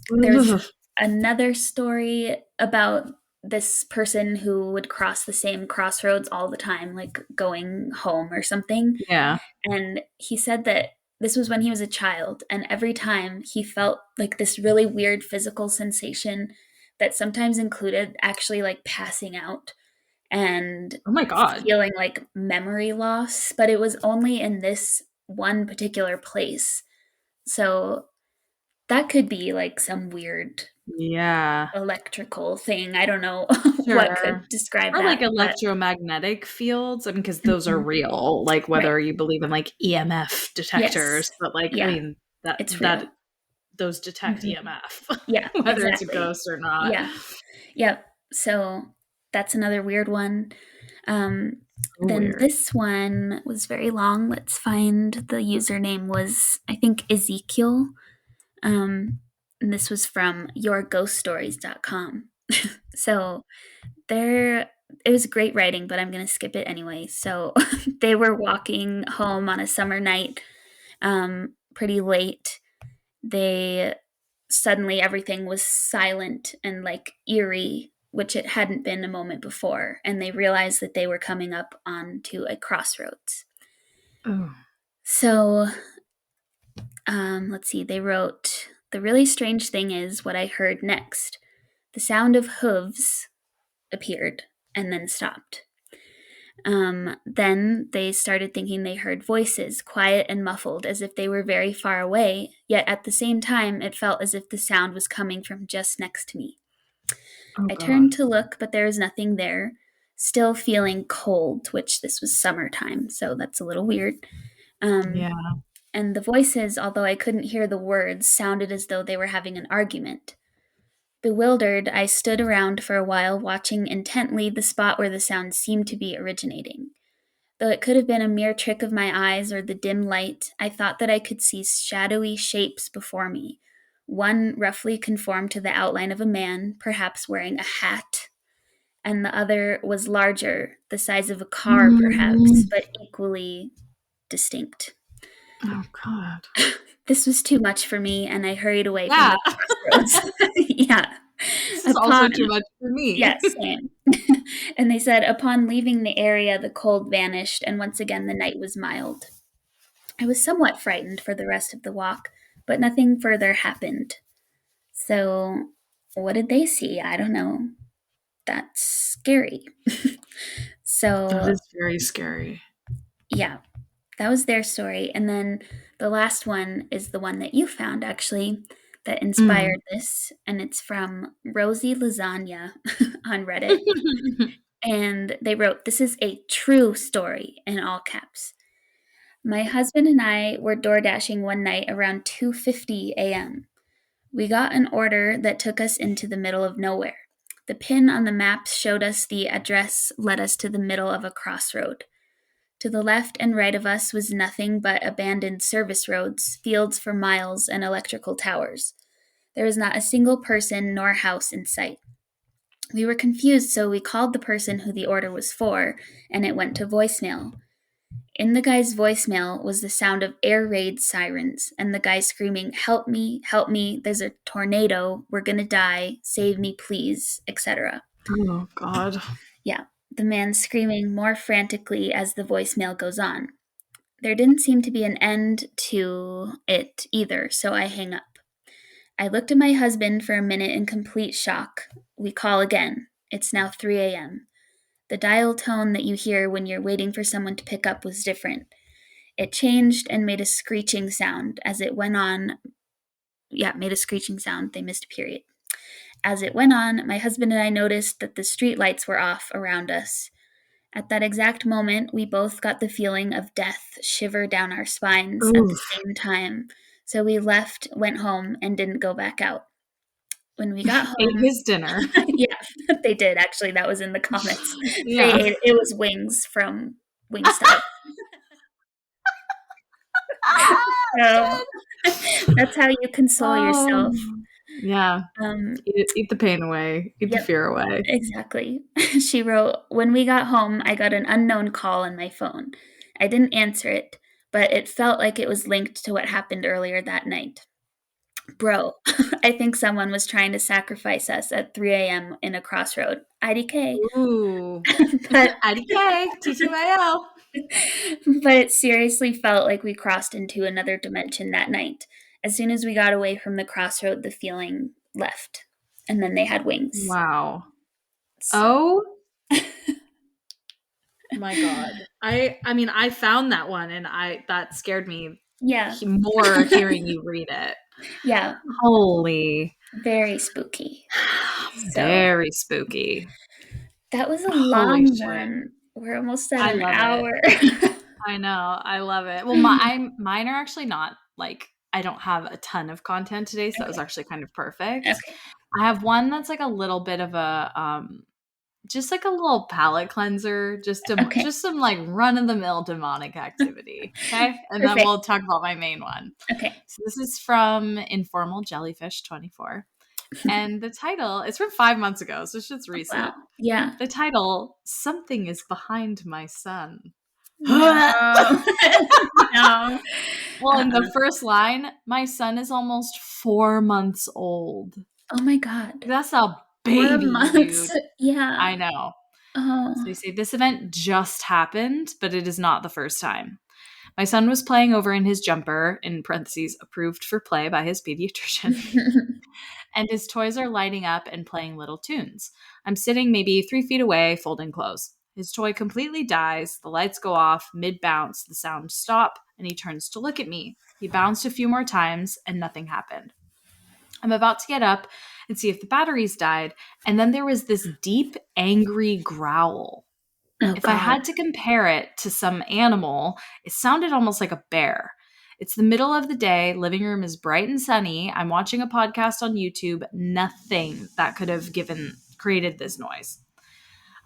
There's
Ugh.
another story about this person who would cross the same crossroads all the time, like going home or something.
Yeah.
And he said that this was when he was a child, and every time he felt like this really weird physical sensation that sometimes included actually like passing out and
Oh my god.
feeling like memory loss, but it was only in this one particular place. So that could be like some weird
Yeah.
electrical thing. I don't know what could
Sure.
describe
Or like
that, but
electromagnetic fields. I mean, because those are
mhm,
real, like
right.
whether you believe in like EMF
Yes.
detectors, but like, I
Yeah,
mean,
it's
that
real.
those detect
Mhm.
EMF,
Yeah,
whether it's a
exactly.
ghost or not.
Yeah. Yep. So that's another weird one. Um,
So
then
weird.
this one was very long. Let's find the username was, I think, Ezekiel. And this was from yourghoststories.com. So there, it was great writing, but I'm going to skip it anyway. So they were walking home on a summer night, pretty late. They suddenly everything was silent and like eerie, which it hadn't been a moment before, and they realized that they were coming up onto a crossroads.
Oh.
So let's see, they wrote, "The really strange thing is what I heard next. The sound of hooves appeared and then stopped. Then they started thinking they heard voices, quiet and muffled, as if they were very far away, yet at the same time, it felt as if the sound was coming from just next to me.
Oh
I
god.
turned to look, but there was nothing there, still feeling cold, which this was summertime, so that's a little weird. Um,
Yeah.
and the voices, although I couldn't hear the words, sounded as though they were having an argument. Bewildered, I stood around for a while, watching intently the spot where the sound seemed to be originating. Though it could have been a mere trick of my eyes or the dim light, I thought that I could see shadowy shapes before me. One roughly conformed to the outline of a man, perhaps wearing a hat, and the other was larger, the size of a car, perhaps,
Mm.
but equally distinct.
Oh god.
This was too much for me, and I hurried away from
Yeah.
the crossroads. Yeah.
This is also
Upon
too much for me.
Yes, same. And they said, upon leaving the area, the cold vanished, and once again the night was mild. I was somewhat frightened for the rest of the walk, but nothing further happened. So, what did they see? I don't know. That's scary.
That
So,
is very scary.
yeah, that was their story. And then the last one is the one that you found, actually, that
Mm.
inspired this. And it's from Rosie Lasagna on Reddit. And they wrote, "This is a true story," in all caps. My husband and I were door dashing one night around 2:50 a.m. We got an order that took us into the middle of nowhere. The pin on the maps showed us the address led us to the middle of a crossroad. To the left and right of us was nothing but abandoned service roads, fields for miles, and electrical towers. There was not a single person nor house in sight. We were confused, so we called the person who the order was for, and it went to voicemail. In the guy's voicemail was the sound of air raid sirens and the guy screaming, "Help me, there's a tornado, we're gonna die, save me please," etc.
Oh, God.
Yeah, the man screaming more frantically as the voicemail goes on. There didn't seem to be an end to it either, so I hang up. I looked at my husband for a minute in complete shock. We call again. It's now 3 a.m. The dial tone that you hear when you're waiting for someone to pick up was different. It changed and made a screeching sound as it went on. Yeah, made a screeching sound. They missed a period. As it went on, my husband and I noticed that the street lights were off around us. At that exact moment, we both got the feeling of death shiver down our spines at the
Oof.
same time. So we left, went home, and didn't go back out. When we got
Ate
home,
his dinner.
yeah, they did actually. That was in the comments. They
Yeah.
ate it was wings from Wingstop. So that's how you console yourself.
Yeah.
Um,
Eat the pain away. Eat the
yep,
fear away.
exactly. She wrote, "When we got home, I got an unknown call on my phone. I didn't answer it, but it felt like it was linked to what happened earlier that night. Bro, I think someone was trying to sacrifice us at 3 a.m. in a crossroad. IDK."
Ooh.
But
IDK. TTYL.
but it seriously felt like we crossed into another dimension that night. As soon as we got away from the crossroad, the feeling left. And then they had wings.
Wow.
So,
Oh my God. I mean, I found that one and that scared me
yeah.
more hearing you read it.
Yeah.
Holy.
Very spooky. So
Very spooky.
that was a
Holy
long
shit.
one. We're almost at
I
an
love it.
hour.
I know. I love it. Well, mine are actually not like I don't have a ton of content today, so that was
Okay.
actually kind of perfect.
Okay.
I have one that's like a little bit of a just like a little palate cleanser,
Okay.
just some like run of the mill demonic activity. Okay. And then
Perfect.
we'll talk about my main one.
Okay.
So this is from Informal Jellyfish 24. And the title is from 5 months ago, so it's just recent.
Wow. Yeah.
The title, Something is Behind My Son.
No. No.
Well, in the first line, my son is almost 4 months old.
Oh my God.
That's a
4
baby,
months.
dude.
Yeah.
I know.
Oh.
So they say this event just happened, but it is not the first time. My son was playing over in his jumper, in parentheses, approved for play by his pediatrician, and his toys are lighting up and playing little tunes. I'm sitting maybe 3 feet away, folding clothes. His toy completely dies, the lights go off, mid-bounce, the sounds stop, and he turns to look at me. He bounced a few more times, and nothing happened. I'm about to get up and see if the batteries died, and then there was this deep, angry growl.
Oh
If I
God.
had to compare it to some animal, it sounded almost like a bear. It's the middle of the day, living room is bright and sunny. I'm watching a podcast on YouTube. Nothing that could have created this noise.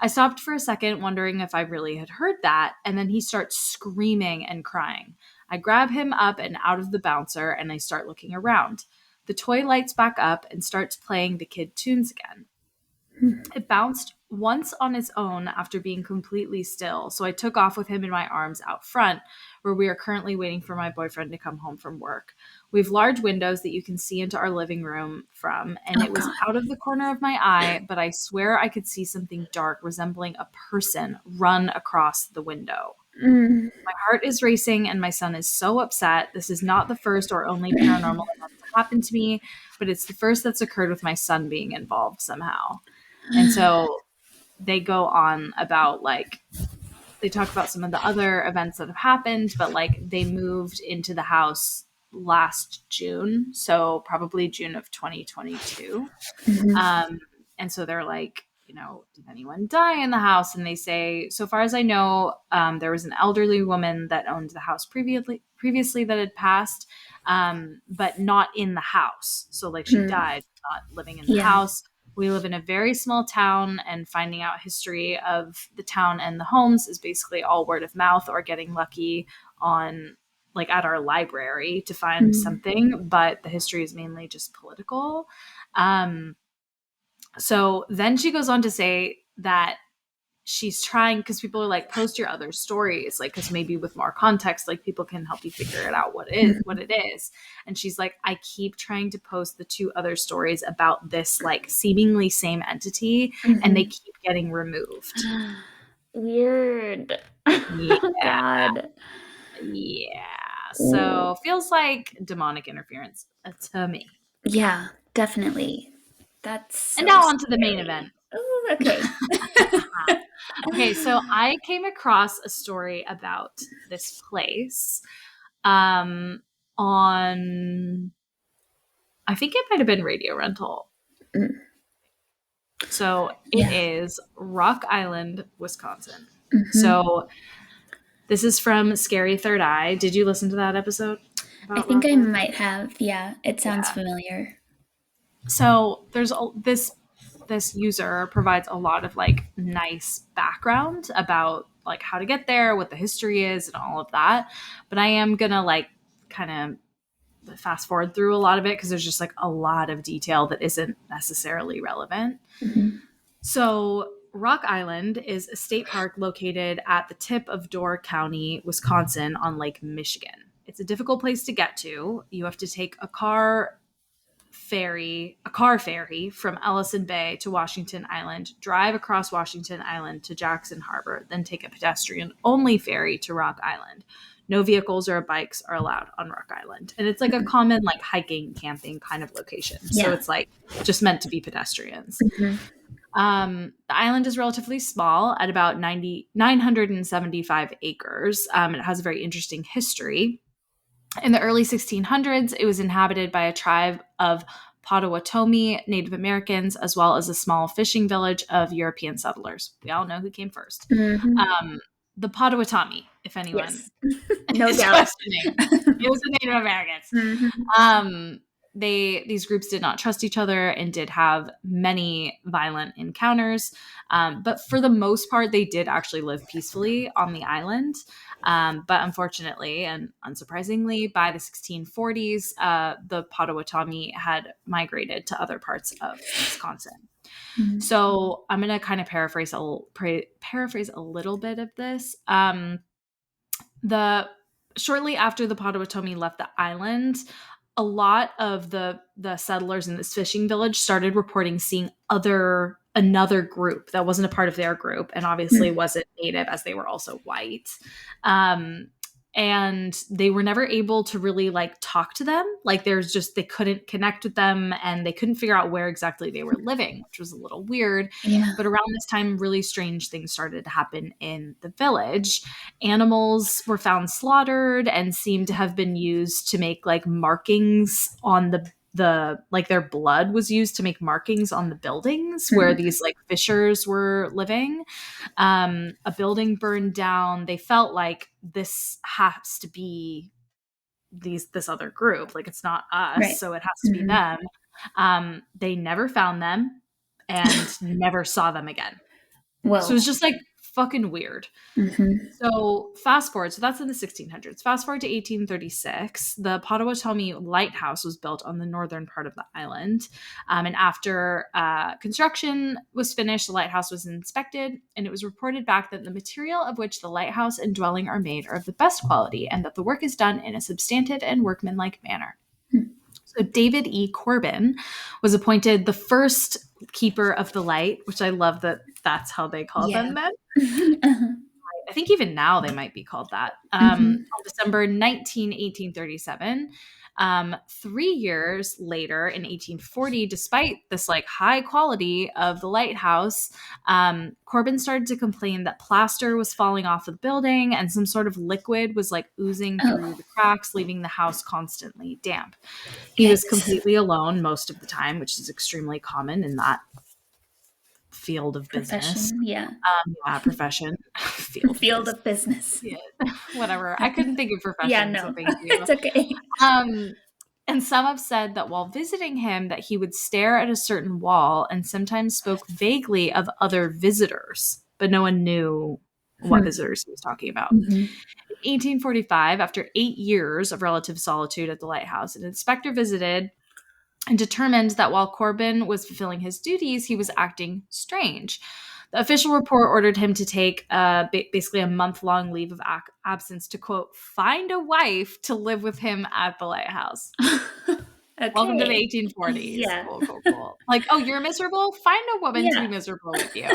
I stopped for a second, wondering if I really had heard that, and then he starts screaming and crying. I grab him up and out of the bouncer, and I start looking around. The toy lights back up and starts playing the kid tunes again. It bounced once on its own after being completely still, so I took off with him in my arms out front, where we are currently waiting for my boyfriend to come home from work. We have large windows that you can see into our living room from, and
Oh
it was
God.
out of the corner of my eye, but I swear I could see something dark resembling a person run across the window.
Mm.
My heart is racing and my son is so upset. This is not the first or only paranormal event to happen to me, but it's the first that's occurred with my son being involved somehow. And so they go on about like they talk about some of the other events that have happened, but like they moved into the house last June, so probably June of 2022.
Mhm.
And so they're like did anyone die in the house? And they say, so far as I know, there was an elderly woman that owned the house previously that had passed, but not in the house. So like she died, not living in the house. We live in a very small town, and finding out history of the town and the homes is basically all word of mouth or getting lucky on like at our library to find something, but the history is mainly just political. So then she goes on to say that she's trying, because people are like, post your other stories, like, because maybe with more context, like people can help you figure it out what it is. And she's like, I keep trying to post the 2 other stories about this like seemingly same entity, and they keep getting removed.
Weird.
Yeah.
God.
Yeah. So feels like demonic interference to me.
Yeah, definitely. That's so
and now on to
scary.
the main event.
Ooh, okay.
Okay, so I came across a story about this place on, I think it might have been Radio Rental. So it is Rock Island, Wisconsin. So this is from Scary Third Eye. Did you listen to that episode?
I think I might have. Yeah, it sounds familiar.
So there's this user provides a lot of like nice background about like how to get there, what the history is, and all of that. But I am gonna like kind of fast forward through a lot of it because there's just like a lot of detail that isn't necessarily relevant. So Rock Island is a state park located at the tip of Door County, Wisconsin, on Lake Michigan. It's a difficult place to get to. You have to take a car ferry from Ellison Bay to Washington Island, drive across Washington Island to Jackson Harbor, then take a pedestrian-only ferry to Rock Island. No vehicles or bikes are allowed on Rock Island. And it's like a common like hiking, camping kind of location. So it's like just meant to be pedestrians. The island is relatively small at about 975 acres. It has a very interesting history. In the early 1600s, it was inhabited by a tribe of Potawatomi Native Americans, as well as a small fishing village of European settlers. We all know who came first. The Potawatomi, if anyone
no
is
doubt.
questioning. It was the Native Americans. These groups did not trust each other and did have many violent encounters. But for the most part, they did actually live peacefully on the island. But unfortunately and unsurprisingly, by the 1640s, the Potawatomi had migrated to other parts of Wisconsin. So I'm going to kind of paraphrase a little bit of this. Shortly after the Potawatomi left the island, a lot of the settlers in this fishing village started reporting seeing another group that wasn't a part of their group and obviously wasn't native, as they were also white. And they were never able to really like talk to them. Like they couldn't connect with them, and they couldn't figure out where exactly they were living, which was a little weird. But around this time, really strange things started to happen in the village. Animals were found slaughtered and seemed to have been used to make like markings on the like their blood was used to make markings on the buildings where these like fishers were living. A building burned down. They felt like this has to be this other group. Like it's not us, so it has to be them. They never found them and never saw them again. So it was just like fucking weird. So fast forward. So that's in the 1600s. Fast forward to 1836. The Potawatomi Lighthouse was built on the northern part of the island. And after construction was finished, the lighthouse was inspected, and it was reported back that the material of which the lighthouse and dwelling are made are of the best quality, and that the work is done in a substantive and workmanlike manner. So David E. Corbin was appointed the first keeper of the light, which I love that that's how they call them then. I think even now they might be called that. On December 19, 1837. 3 years later, in 1840, despite this like high quality of the lighthouse, Corbin started to complain that plaster was falling off of the building and some sort of liquid was like oozing through the cracks, leaving the house constantly damp. He was completely alone most of the time, which is extremely common in that field of business.
Yeah.
Profession. Field
Field of business.
Yeah. Whatever. I couldn't think of profession,
Yeah, no.
so thank you.
It's okay.
And some have said that while visiting him, that he would stare at a certain wall and sometimes spoke vaguely of other visitors, but no one knew what visitors he was talking about.
Mhm.
In 1845, after 8 years of relative solitude at the lighthouse, an inspector visited and determined that while Corbin was fulfilling his duties, he was acting strange. The official report ordered him to take basically a month-long leave of absence to, quote, find a wife to live with him at the lighthouse.
Okay.
Welcome to the 1840s.
Yeah.
Cool. Like, oh, you're miserable? Find a woman to be miserable with you.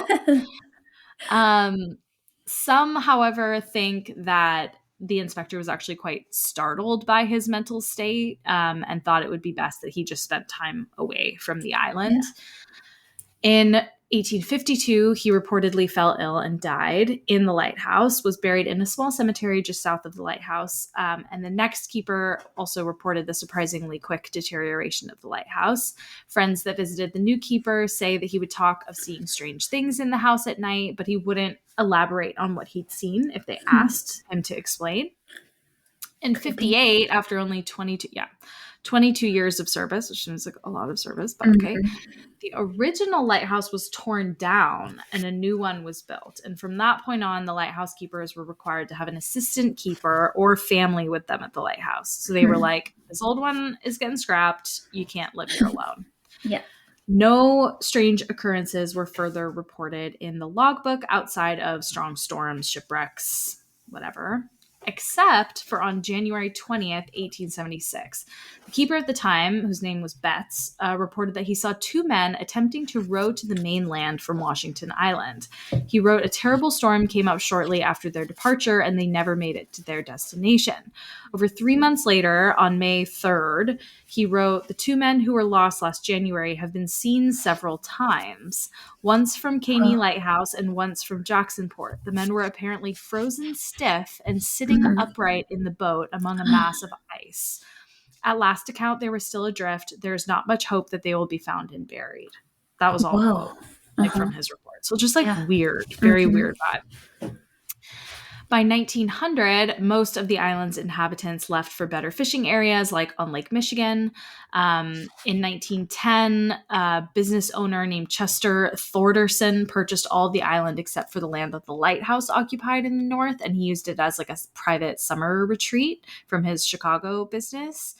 Some, however, think that the inspector was actually quite startled by his mental state and thought it would be best that he just spent time away from the island. In 1852, he reportedly fell ill and died in the lighthouse, was buried in a small cemetery just south of the lighthouse. And the next keeper also reported the surprisingly quick deterioration of the lighthouse. Friends that visited the new keeper say that he would talk of seeing strange things in the house at night, but he wouldn't elaborate on what he'd seen if they asked him to explain. In 58, after only 22 years of service, which seems like a lot of service, but okay. The original lighthouse was torn down and a new one was built. And from that point on, the lighthouse keepers were required to have an assistant keeper or family with them at the lighthouse. So they were like, this old one is getting scrapped. You can't live here alone.
Yeah.
No strange occurrences were further reported in the logbook outside of strong storms, shipwrecks, whatever, except for on January 20th, 1876. The keeper at the time, whose name was Betts, reported that he saw two men attempting to row to the mainland from Washington Island. He wrote a terrible storm came up shortly after their departure, and they never made it to their destination. Over 3 months later, on May 3rd, he wrote, the two men who were lost last January have been seen several times, once from Caney Lighthouse and once from Jacksonport. The men were apparently frozen stiff and sitting upright in the boat among a mass of ice. At last account, they were still adrift. There's not much hope that they will be found and buried. That was all quote, like from his report. So just like weird, very weird vibe. By 1900, most of the island's inhabitants left for better fishing areas, like on Lake Michigan. In 1910, a business owner named Chester Thorderson purchased all the island except for the land that the lighthouse occupied in the north, and he used it as like a private summer retreat from his Chicago business.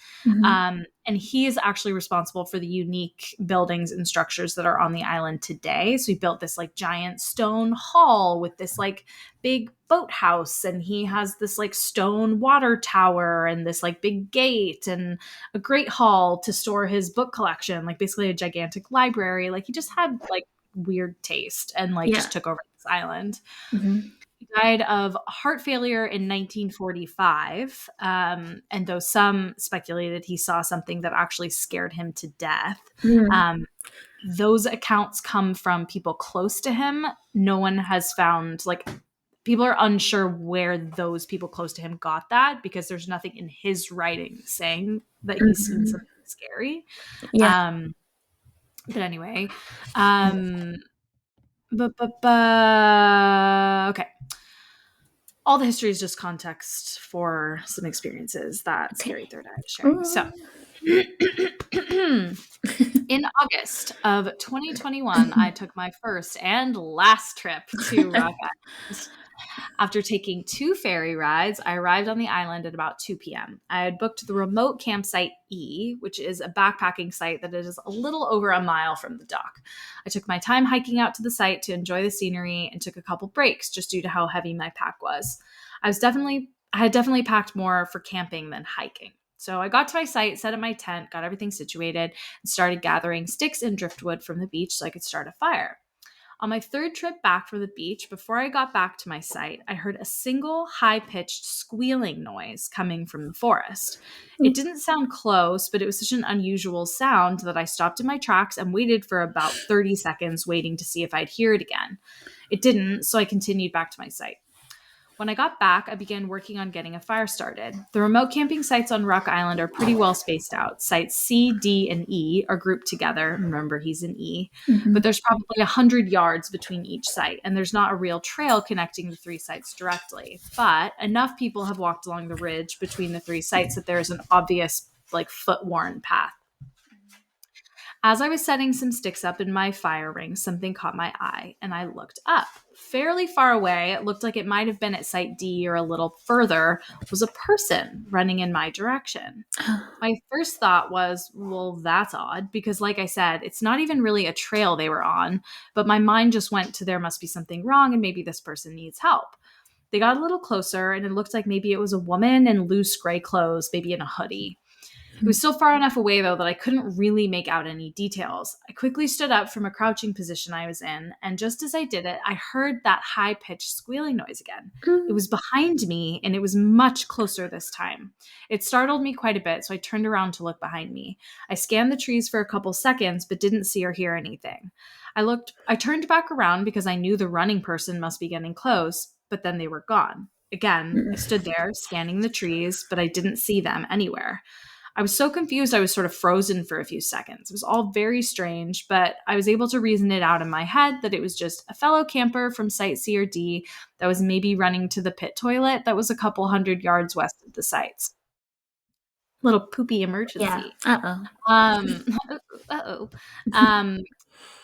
And he is actually responsible for the unique buildings and structures that are on the island today. So he built this like giant stone hall with this like big boathouse, and he has this like stone water tower and this like big gate and a great hall to store his book collection, like basically a gigantic library. Like he just had like weird taste and like just took over this island. He died of heart failure in 1945. And though some speculated he saw something that actually scared him to death, those accounts come from people close to him. No one has found, like, people are unsure where those people close to him got that, because there's nothing in his writing saying that he's seen something scary. But anyway, okay. All the history is just context for some experiences that Scary Third Eye is sharing. So, in August of 2021, I took my first and last trip to Rock Island. After taking 2 ferry rides, I arrived on the island at about 2 p.m. I had booked the remote campsite E, which is a backpacking site that is a little over a mile from the dock. I took my time hiking out to the site to enjoy the scenery and took a couple breaks just due to how heavy my pack was. I had definitely packed more for camping than hiking. So I got to my site, set up my tent, got everything situated, and started gathering sticks and driftwood from the beach so I could start a fire. On my 3rd trip back from the beach, before I got back to my site, I heard a single high-pitched squealing noise coming from the forest. It didn't sound close, but it was such an unusual sound that I stopped in my tracks and waited for about 30 seconds, waiting to see if I'd hear it again. It didn't, so I continued back to my site. When I got back, I began working on getting a fire started. The remote camping sites on Rock Island are pretty well spaced out. Sites C, D, and E are grouped together. Remember, he's an E. But there's probably 100 yards between each site, and there's not a real trail connecting the three sites directly. But enough people have walked along the ridge between the three sites that there's an obvious, foot-worn path. As I was setting some sticks up in my fire ring, something caught my eye, and I looked up. Fairly far away, it looked like it might have been at Site D or a little further, was a person running in my direction. My first thought was, well, that's odd, because like I said, it's not even really a trail they were on, but my mind just went to there must be something wrong and maybe this person needs help. They got a little closer, and it looked like maybe it was a woman in loose gray clothes, maybe in a hoodie. It was still far enough away, though, that I couldn't really make out any details. I quickly stood up from a crouching position I was in, and just as I did it, I heard that high-pitched squealing noise again. It was behind me, and it was much closer this time. It startled me quite a bit, so I turned around to look behind me. I scanned the trees for a couple seconds, but didn't see or hear anything. I turned back around because I knew the running person must be getting close, but then they were gone. Again, I stood there, scanning the trees, but I didn't see them anywhere. I was so confused, I was sort of frozen for a few seconds. It was all very strange, but I was able to reason it out in my head that it was just a fellow camper from Site C or D that was maybe running to the pit toilet that was a couple 100 yards west of the sites. Little poopy emergency.
Yeah. Uh-oh.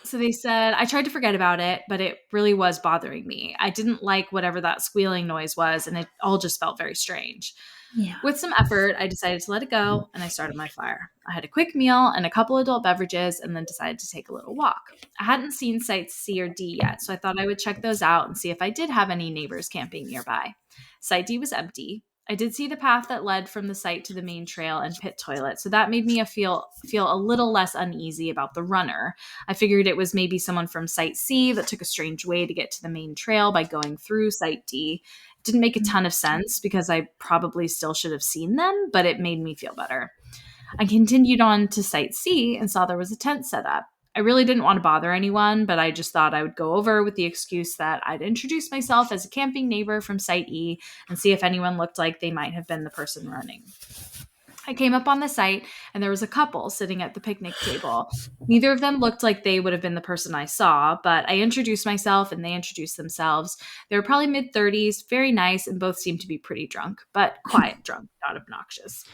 So they said, I tried to forget about it, but it really was bothering me. I didn't like whatever that squealing noise was, and it all just felt very strange.
Yeah.
With some effort, I decided to let it go, and I started my fire. I had a quick meal and a couple adult beverages, and then decided to take a little walk. I hadn't seen sites C or D yet, so I thought I would check those out and see if I did have any neighbors camping nearby. Site D was empty. I did see the path that led from the site to the main trail and pit toilet, so that made me feel a little less uneasy about the runner. I figured it was maybe someone from Site C that took a strange way to get to the main trail by going through Site D. It didn't make a ton of sense because I probably still should have seen them, but it made me feel better. I continued on to Site C and saw there was a tent set up. I really didn't want to bother anyone, but I just thought I would go over with the excuse that I'd introduce myself as a camping neighbor from Site E and see if anyone looked like they might have been the person running. I came up on the site, and there was a couple sitting at the picnic table. Neither of them looked like they would have been the person I saw, but I introduced myself, and they introduced themselves. They were probably mid-30s, very nice, and both seemed to be pretty drunk, but quiet drunk, not obnoxious.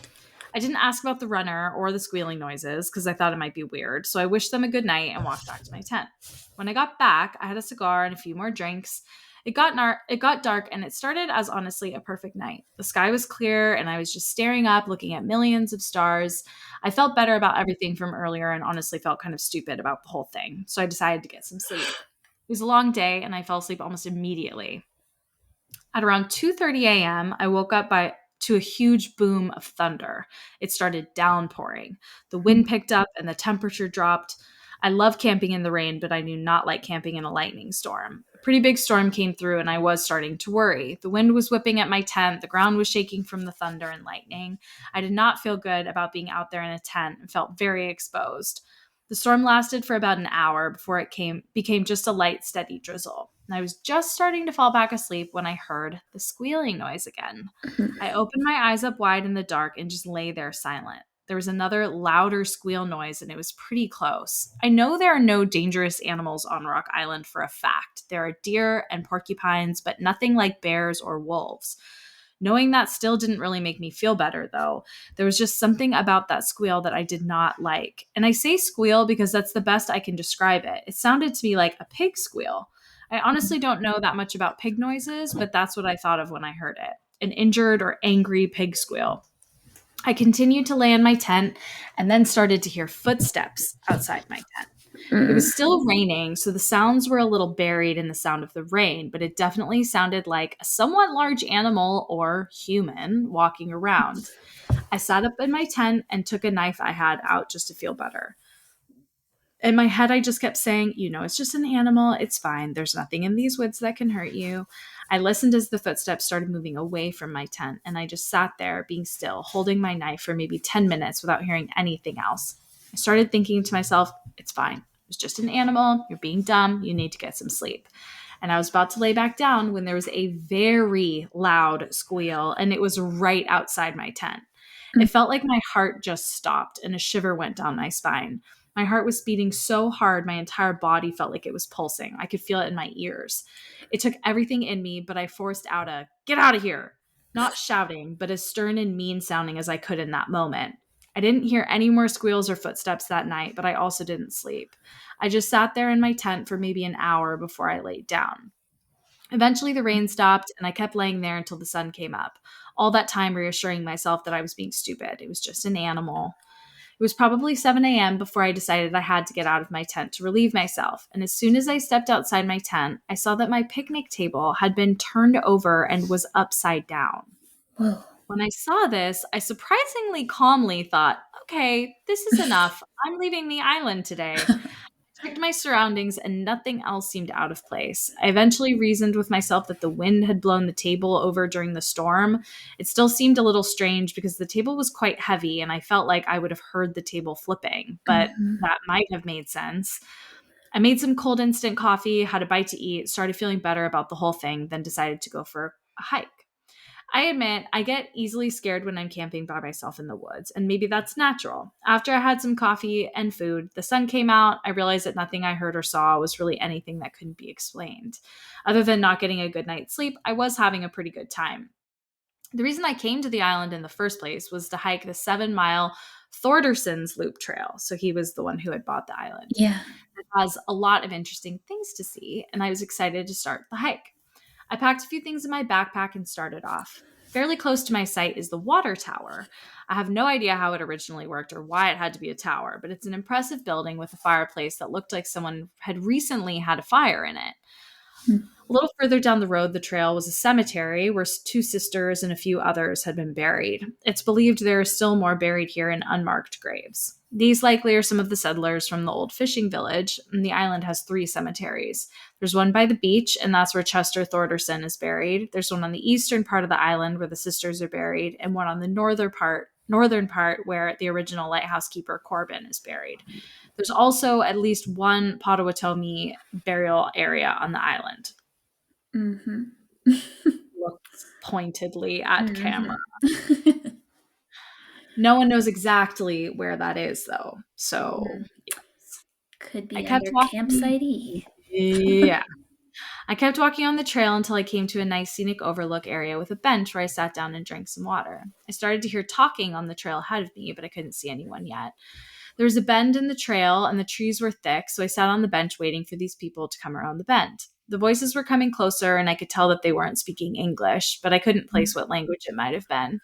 I didn't ask about the runner or the squealing noises because I thought it might be weird, so I wished them a good night and walked back to my tent. When I got back, I had a cigar and a few more drinks. It got dark, and it started as honestly a perfect night. The sky was clear, and I was just staring up, looking at millions of stars. I felt better about everything from earlier and honestly felt kind of stupid about the whole thing, so I decided to get some sleep. It was a long day, and I fell asleep almost immediately. At around 2:30 a.m., I woke up to a huge boom of thunder. It started downpouring. The wind picked up and the temperature dropped. I love camping in the rain, but I do not like camping in a lightning storm. A pretty big storm came through, and I was starting to worry. The wind was whipping at my tent. The ground was shaking from the thunder and lightning. I did not feel good about being out there in a tent and felt very exposed. The storm lasted for about an hour before it became just a light, steady drizzle. And I was just starting to fall back asleep when I heard the squealing noise again. I opened my eyes up wide in the dark and just lay there silent. There was another louder squeal noise, and it was pretty close. I know there are no dangerous animals on Rock Island for a fact. There are deer and porcupines, but nothing like bears or wolves. Knowing that still didn't really make me feel better, though. There was just something about that squeal that I did not like. And I say squeal because that's the best I can describe it. It sounded to me like a pig squeal. I honestly don't know that much about pig noises, but that's what I thought of when I heard it. An injured or angry pig squeal. I continued to lay in my tent and then started to hear footsteps outside my tent. It was still raining, so the sounds were a little buried in the sound of the rain, but it definitely sounded like a somewhat large animal or human walking around. I sat up in my tent and took a knife I had out just to feel better. In my head, I just kept saying, it's just an animal. It's fine. There's nothing in these woods that can hurt you. I listened as the footsteps started moving away from my tent, and I just sat there being still, holding my knife for maybe 10 minutes without hearing anything else. I started thinking to myself, it's fine. It's just an animal. You're being dumb. You need to get some sleep. And I was about to lay back down when there was a very loud squeal, and it was right outside my tent. It felt like my heart just stopped and a shiver went down my spine. My heart was beating so hard, my entire body felt like it was pulsing. I could feel it in my ears. It took everything in me, but I forced out a, "Get out of here!" Not shouting, but as stern and mean sounding as I could in that moment. I didn't hear any more squeals or footsteps that night, but I also didn't sleep. I just sat there in my tent for maybe an hour before I laid down. Eventually, the rain stopped, and I kept laying there until the sun came up. All that time, reassuring myself that I was being stupid. It was just an animal. It was probably 7 a.m. before I decided I had to get out of my tent to relieve myself. And as soon as I stepped outside my tent, I saw that my picnic table had been turned over and was upside down.
Whoa.
When I saw this, I surprisingly calmly thought, okay, this is enough. I'm leaving the island today. I checked my surroundings and nothing else seemed out of place. I eventually reasoned with myself that the wind had blown the table over during the storm. It still seemed a little strange because the table was quite heavy and I felt like I would have heard the table flipping, but
Mhm.
that might have made sense. I made some cold instant coffee, had a bite to eat, started feeling better about the whole thing, then decided to go for a hike. I admit I get easily scared when I'm camping by myself in the woods, and maybe that's natural. After I had some coffee and food, the sun came out. I realized that nothing I heard or saw was really anything that couldn't be explained. Other than not getting a good night's sleep, I was having a pretty good time. The reason I came to the island in the first place was to hike the 7 mile Thorderson's Loop Trail. So he was the one who had bought the island.
Yeah.
It has a lot of interesting things to see, and I was excited to start the hike. I packed a few things in my backpack and started off. Fairly close to my site is the water tower. I have no idea how it originally worked or why it had to be a tower, but it's an impressive building with a fireplace that looked like someone had recently had a fire in it.
Hmm.
A little further down the road, the trail was a cemetery where two sisters and a few others had been buried. It's believed there are still more buried here in unmarked graves. These likely are some of the settlers from the old fishing village, and the island has 3 cemeteries. There's one by the beach, and that's where Chester Thorderson is buried. There's one on the eastern part of the island where the sisters are buried, and one on the northern part where the original lighthouse keeper Corbin is buried. There's also at least one Potawatomi burial area on the island.
Mhm.
Looks pointedly at camera.
Mhm.
No one knows exactly where that is, though. So, yes.
Could
I
be
kept
under
walking.
campsite E.
Yeah. I kept walking on the trail until I came to a nice scenic overlook area with a bench where I sat down and drank some water. I started to hear talking on the trail ahead of me, but I couldn't see anyone yet. There was a bend in the trail and the trees were thick, so I sat on the bench waiting for these people to come around the bend. The voices were coming closer and I could tell that they weren't speaking English, but I couldn't place what language it might have been.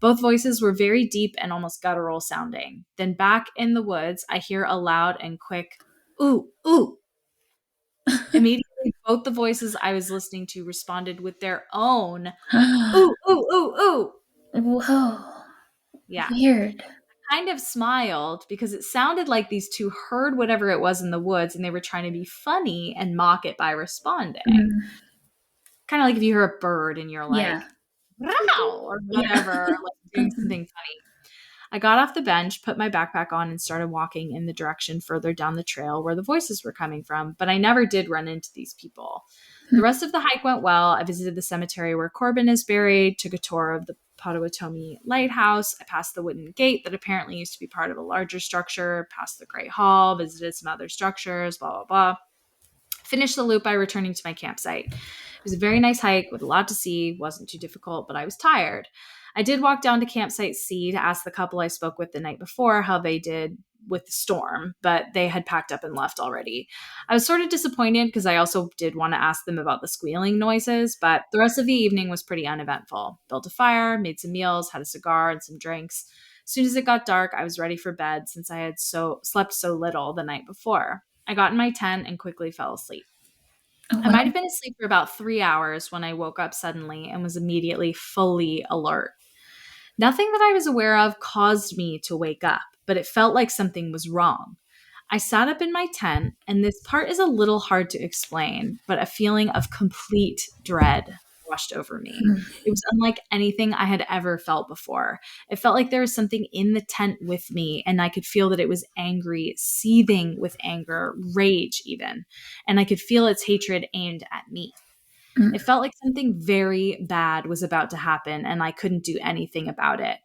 Both voices were very deep and almost guttural sounding. Then back in the woods, I hear a loud and quick, "Ooh, ooh." Immediately, both the voices I was listening to responded with their own, "Ooh, ooh, ooh, ooh."
Whoa.
Yeah.
Weird.
Kind of smiled because it sounded like these two heard whatever it was in the woods and they were trying to be funny and mock it by responding.
Mm.
Kind of like if you hear a bird and you're
Yeah.
like, "Wow," or
Yeah.
whatever, like doing
Mhm.
something funny. I got off the bench, put my backpack on, and started walking in the direction further down the trail where the voices were coming from, but I never did run into these people. The rest of the hike went well. I visited the cemetery where Corbin is buried, took a tour of the Potawatomi Lighthouse. I passed the wooden gate that apparently used to be part of a larger structure, passed the Great Hall, visited some other structures, blah, blah, blah. Finished the loop by returning to my campsite. It was a very nice hike with a lot to see, wasn't too difficult, but I was tired. I did walk down to campsite C to ask the couple I spoke with the night before how they did with the storm, but they had packed up and left already. I was sort of disappointed because I also did want to ask them about the squealing noises, but the rest of the evening was pretty uneventful. Built a fire, made some meals, had a cigar and some drinks. As soon as it got dark, I was ready for bed since I had slept so little the night before. I got in my tent and quickly fell asleep.
Oh,
I might
wow.
have been asleep for about 3 hours when I woke up suddenly and was immediately fully alert. Nothing that I was aware of caused me to wake up, but it felt like something was wrong. I sat up in my tent, and this part is a little hard to explain, but a feeling of complete dread washed over me. It was unlike anything I had ever felt before. It felt like there was something in the tent with me, and I could feel that it was angry, seething with anger, rage even, and I could feel its hatred aimed at me. It felt like something very bad was about to happen, and I couldn't do anything about it.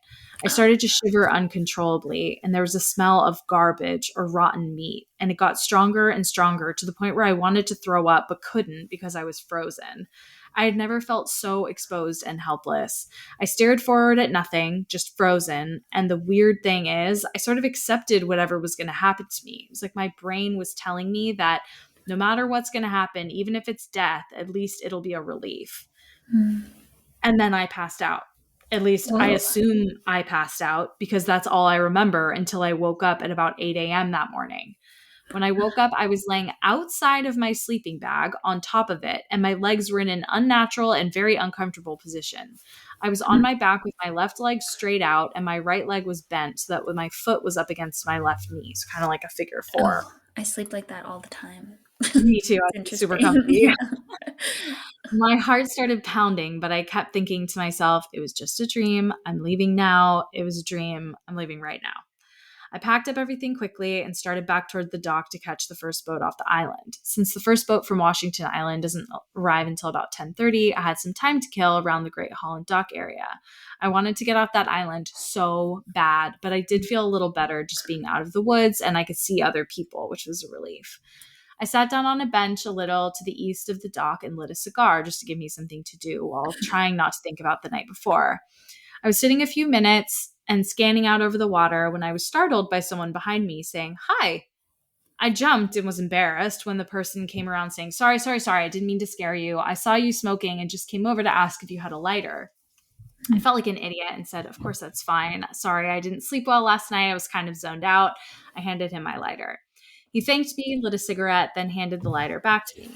I started to shiver uncontrollably, and there was a smell of garbage or rotten meat, and it got stronger and stronger to the point where I wanted to throw up but couldn't because I was frozen. I had never felt so exposed and helpless. I stared forward at nothing, just frozen, and the weird thing is, I sort of accepted whatever was going to happen to me. It was like my brain was telling me that no matter what's going to happen, even if it's death, at least it'll be a relief. And then I passed out. At least I
Whoa.
assume I passed out because that's all I remember until I woke up at about 8 a.m. that morning. When I woke up, I was laying outside of my sleeping bag on top of it, and my legs were in an unnatural and very uncomfortable position. I was on my back with my left leg straight out, and my right leg was bent so that my foot was up against my left knee, so kind of like a figure four.
Oh, I sleep like that all the time.
Me too. I
It's
was super
interesting.
comfy.
Yeah.
My heart started pounding, but I kept thinking to myself, it was just a dream. I'm leaving now. It was a dream. I'm leaving right now. I packed up everything quickly and started back toward the dock to catch the first boat off the island. Since the first boat from Washington Island doesn't arrive until about 10:30, I had some time to kill around the Great Holland Dock area. I wanted to get off that island so bad, but I did feel a little better just being out of the woods and I could see other people, which was a relief. I sat down on a bench a little to the east of the dock and lit a cigar just to give me something to do while trying not to think about the night before. I was sitting a few minutes and scanning out over the water when I was startled by someone behind me saying, "Hi." I jumped and was embarrassed when the person came around saying, "Sorry, sorry, sorry. I didn't mean to scare you. I saw you smoking and just came over to ask if you had a lighter." I felt like an idiot and said, "Of course, that's fine. Sorry, I didn't sleep well last night. I was kind of zoned out." I handed him my lighter. He thanked me, lit a cigarette, then handed the lighter back to me.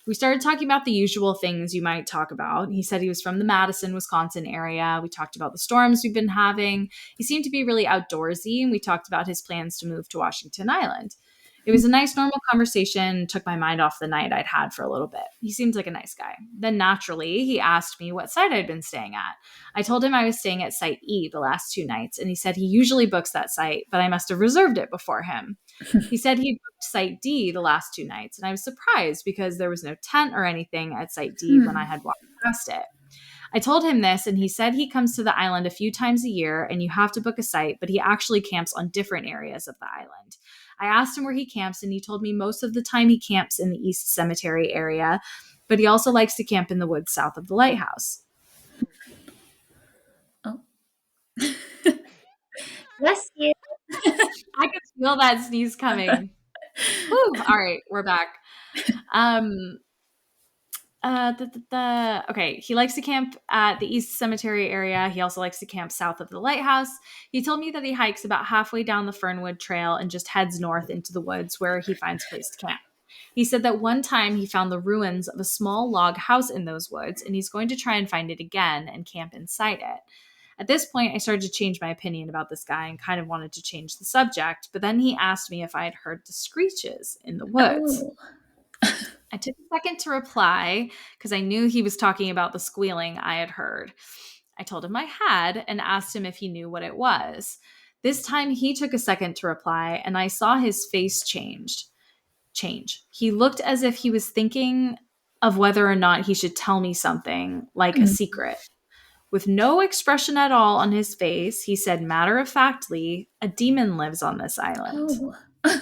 We started talking about the usual things you might talk about. He said he was from the Madison, Wisconsin area. We talked about the storms we've been having. He seemed to be really outdoorsy, and we talked about his plans to move to Washington Island. It was a nice, normal conversation, took my mind off the night I'd had for a little bit. He seemed like a nice guy. Then, naturally, he asked me what site I'd been staying at. I told him I was staying at Site E the last 2 nights, and he said he usually books that site, but I must have reserved it before him. He said he booked Site D the last 2 nights, and I was surprised because there was no tent or anything at Site D when I had walked past it. I told him this, and he said he comes to the island a few times a year, and you have to book a site, but he actually camps on different areas of the island. I asked him where he camps, and he told me most of the time he camps in the East Cemetery area, but he also likes to camp in the woods south of the lighthouse.
Oh. Bless you.
I could feel that sneeze coming. Whew. All right, we're back. Okay, he likes to camp at the East Cemetery area. He also likes to camp south of the lighthouse. He told me that he hikes about halfway down the Fernwood Trail and just heads north into the woods where he finds a place to camp. He said that one time he found the ruins of a small log house in those woods, and he's going to try and find it again and camp inside it. At this point, I started to change my opinion about this guy and kind of wanted to change the subject, but then he asked me if I had heard the screeches in the woods.
Oh.
I took a second to reply because I knew he was talking about the squealing I had heard. I told him I had and asked him if he knew what it was. This time he took a second to reply, and I saw his face change. He looked as if he was thinking of whether or not he should tell me something, like a secret. With no expression at all on his face, he said matter-of-factly, "A demon lives on this island."
Oh.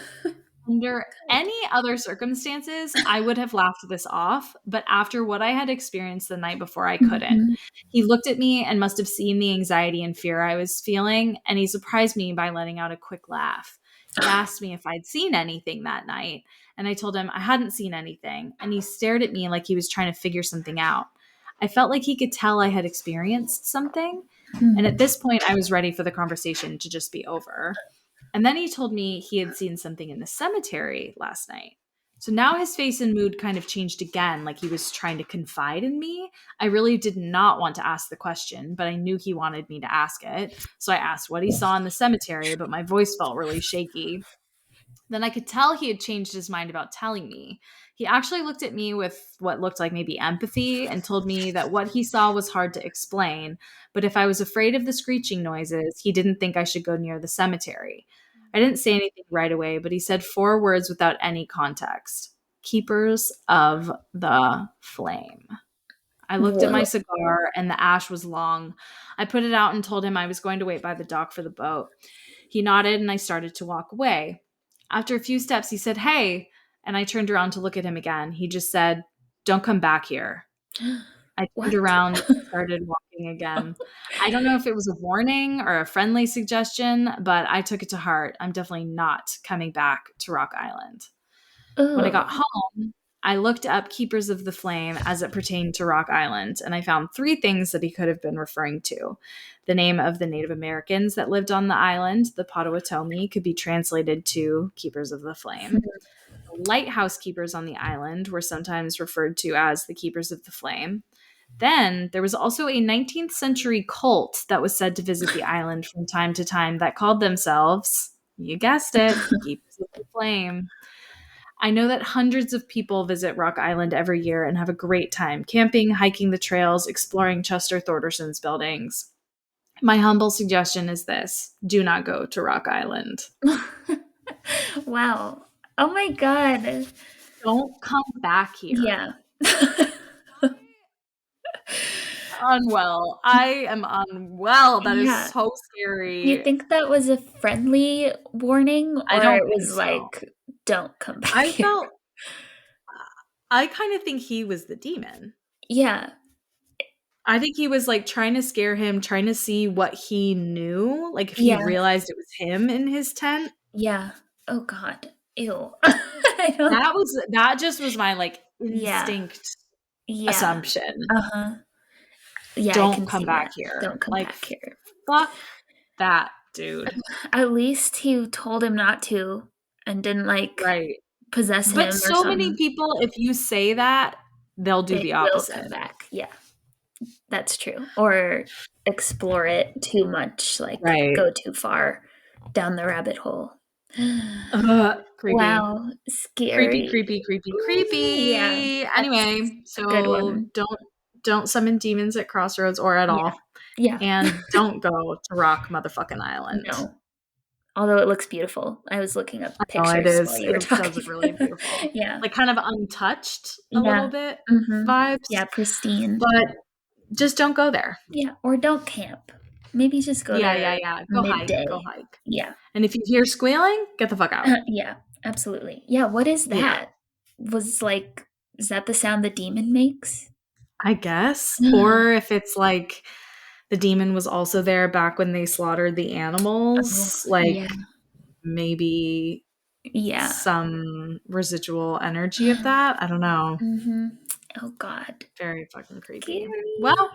Under any other circumstances, I would have laughed this off, but after what I had experienced the night before, I couldn't. He looked at me and must have seen the anxiety and fear I was feeling, and he surprised me by letting out a quick laugh. He asked me if I'd seen anything that night, and I told him I hadn't seen anything, and he stared at me like he was trying to figure something out. I felt like he could tell I had experienced something, and at this point, I was ready for the conversation to just be over. And then he told me he had seen something in the cemetery last night. So now his face and mood kind of changed again, like he was trying to confide in me. I really did not want to ask the question, but I knew he wanted me to ask it. So I asked what he saw in the cemetery, but my voice felt really shaky. Then I could tell he had changed his mind about telling me. He actually looked at me with what looked like maybe empathy and told me that what he saw was hard to explain, but if I was afraid of the screeching noises, he didn't think I should go near the cemetery. I didn't say anything right away, but he said 4 words without any context: Keepers of the Flame. I looked at my
Whoa.
cigar and the ash was long. I put it out and told him I was going to wait by the dock for the boat. He nodded and I started to walk away. After a few steps, he said, "Hey," and I turned around to look at him again. He just said, "Don't come back here." I turned
What?
around and started walking again. I don't know if it was a warning or a friendly suggestion, but I took it to heart. I'm definitely not coming back to Rock Island. When I got
Ugh.
home, I looked up Keepers of the Flame as it pertained to Rock Island, and I found 3 things that he could have been referring to. The name of the Native Americans that lived on the island, the Potawatomi, could be translated to Keepers of the Flame. The lighthouse keepers on the island were sometimes referred to as the Keepers of the Flame. Then there was also a 19th century cult that was said to visit the island from time to time that called themselves, you guessed it, Keepers of the Flame. I know that hundreds of people visit Rock Island every year and have a great time camping, hiking the trails, exploring Chester Thorderson's buildings. My humble suggestion is this: do not go to Rock Island.
Wow. Oh my God.
Don't come back here.
Yeah.
Unwell. I am unwell. That is
Yeah.
so
Do
scary.
you think that was a friendly warning,
I
or
don't
it
think
was
so.
like, don't come back
I
here?
felt, I kind of think he was the demon.
Yeah.
I think he was like trying to scare him, trying to see what he knew, like if he
Yeah.
realized it was him in his tent.
Yeah. Oh God. Ew. I don't.
That just was my like
Yeah.
instinct
Yeah.
assumption.
Uh-huh. Yeah, I
Don't
can
come
see
back
that.
here.
Don't come
Like
back here.
fuck that dude.
At least he told him not to and didn't like
Right.
possess
But
him or
so many
something.
people, if you say that, they'll do
They
the
will
opposite.
come back. Yeah. That's true. Or explore it too much, like
Right.
go too far down the rabbit hole.
Creepy.
Wow, scary.
Creepy.
Yeah,
Anyway,
that's a good
so
one.
don't summon demons at Crossroads or at
Yeah,
all.
yeah.
And don't go to Rock motherfucking Island.
No, although it looks beautiful. I was looking up
Oh, it
pictures while
is.
you
It
were
does look
talking.
really beautiful.
Yeah,
Like kind of untouched a little
yeah.
bit
Mhm.
vibes,
Yeah, pristine.
but just don't go there.
Yeah, or don't camp. Maybe just go
Yeah,
there
yeah, yeah. Go hike.
midday.
Go hike.
Yeah.
And if you hear squealing, get the fuck out.
Yeah, absolutely. Yeah, what is
Yeah.
that? Is that the sound the demon makes?
I guess. Or if it's like the demon was also there back when they slaughtered the
Oh,
animals,
yeah.
like maybe
Yeah.
some residual energy of that. I don't know.
Mhm. Oh God.
Very fucking creepy.
Scary.
Well,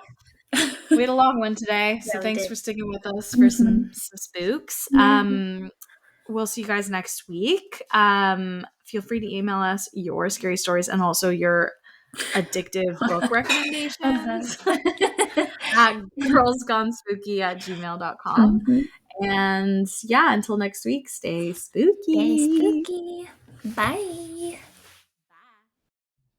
we had a long one today, so
Yeah, we
thanks
did.
for sticking with us for
Mhm.
some spooks.
Mhm.
We'll see you guys next week. Feel free to email us your scary stories and also your addictive book recommendations
Uh-huh.
at girlsgonespooky@gmail.com.
Mhm.
And yeah, until next week, stay
Stay
spooky.
spooky. Bye.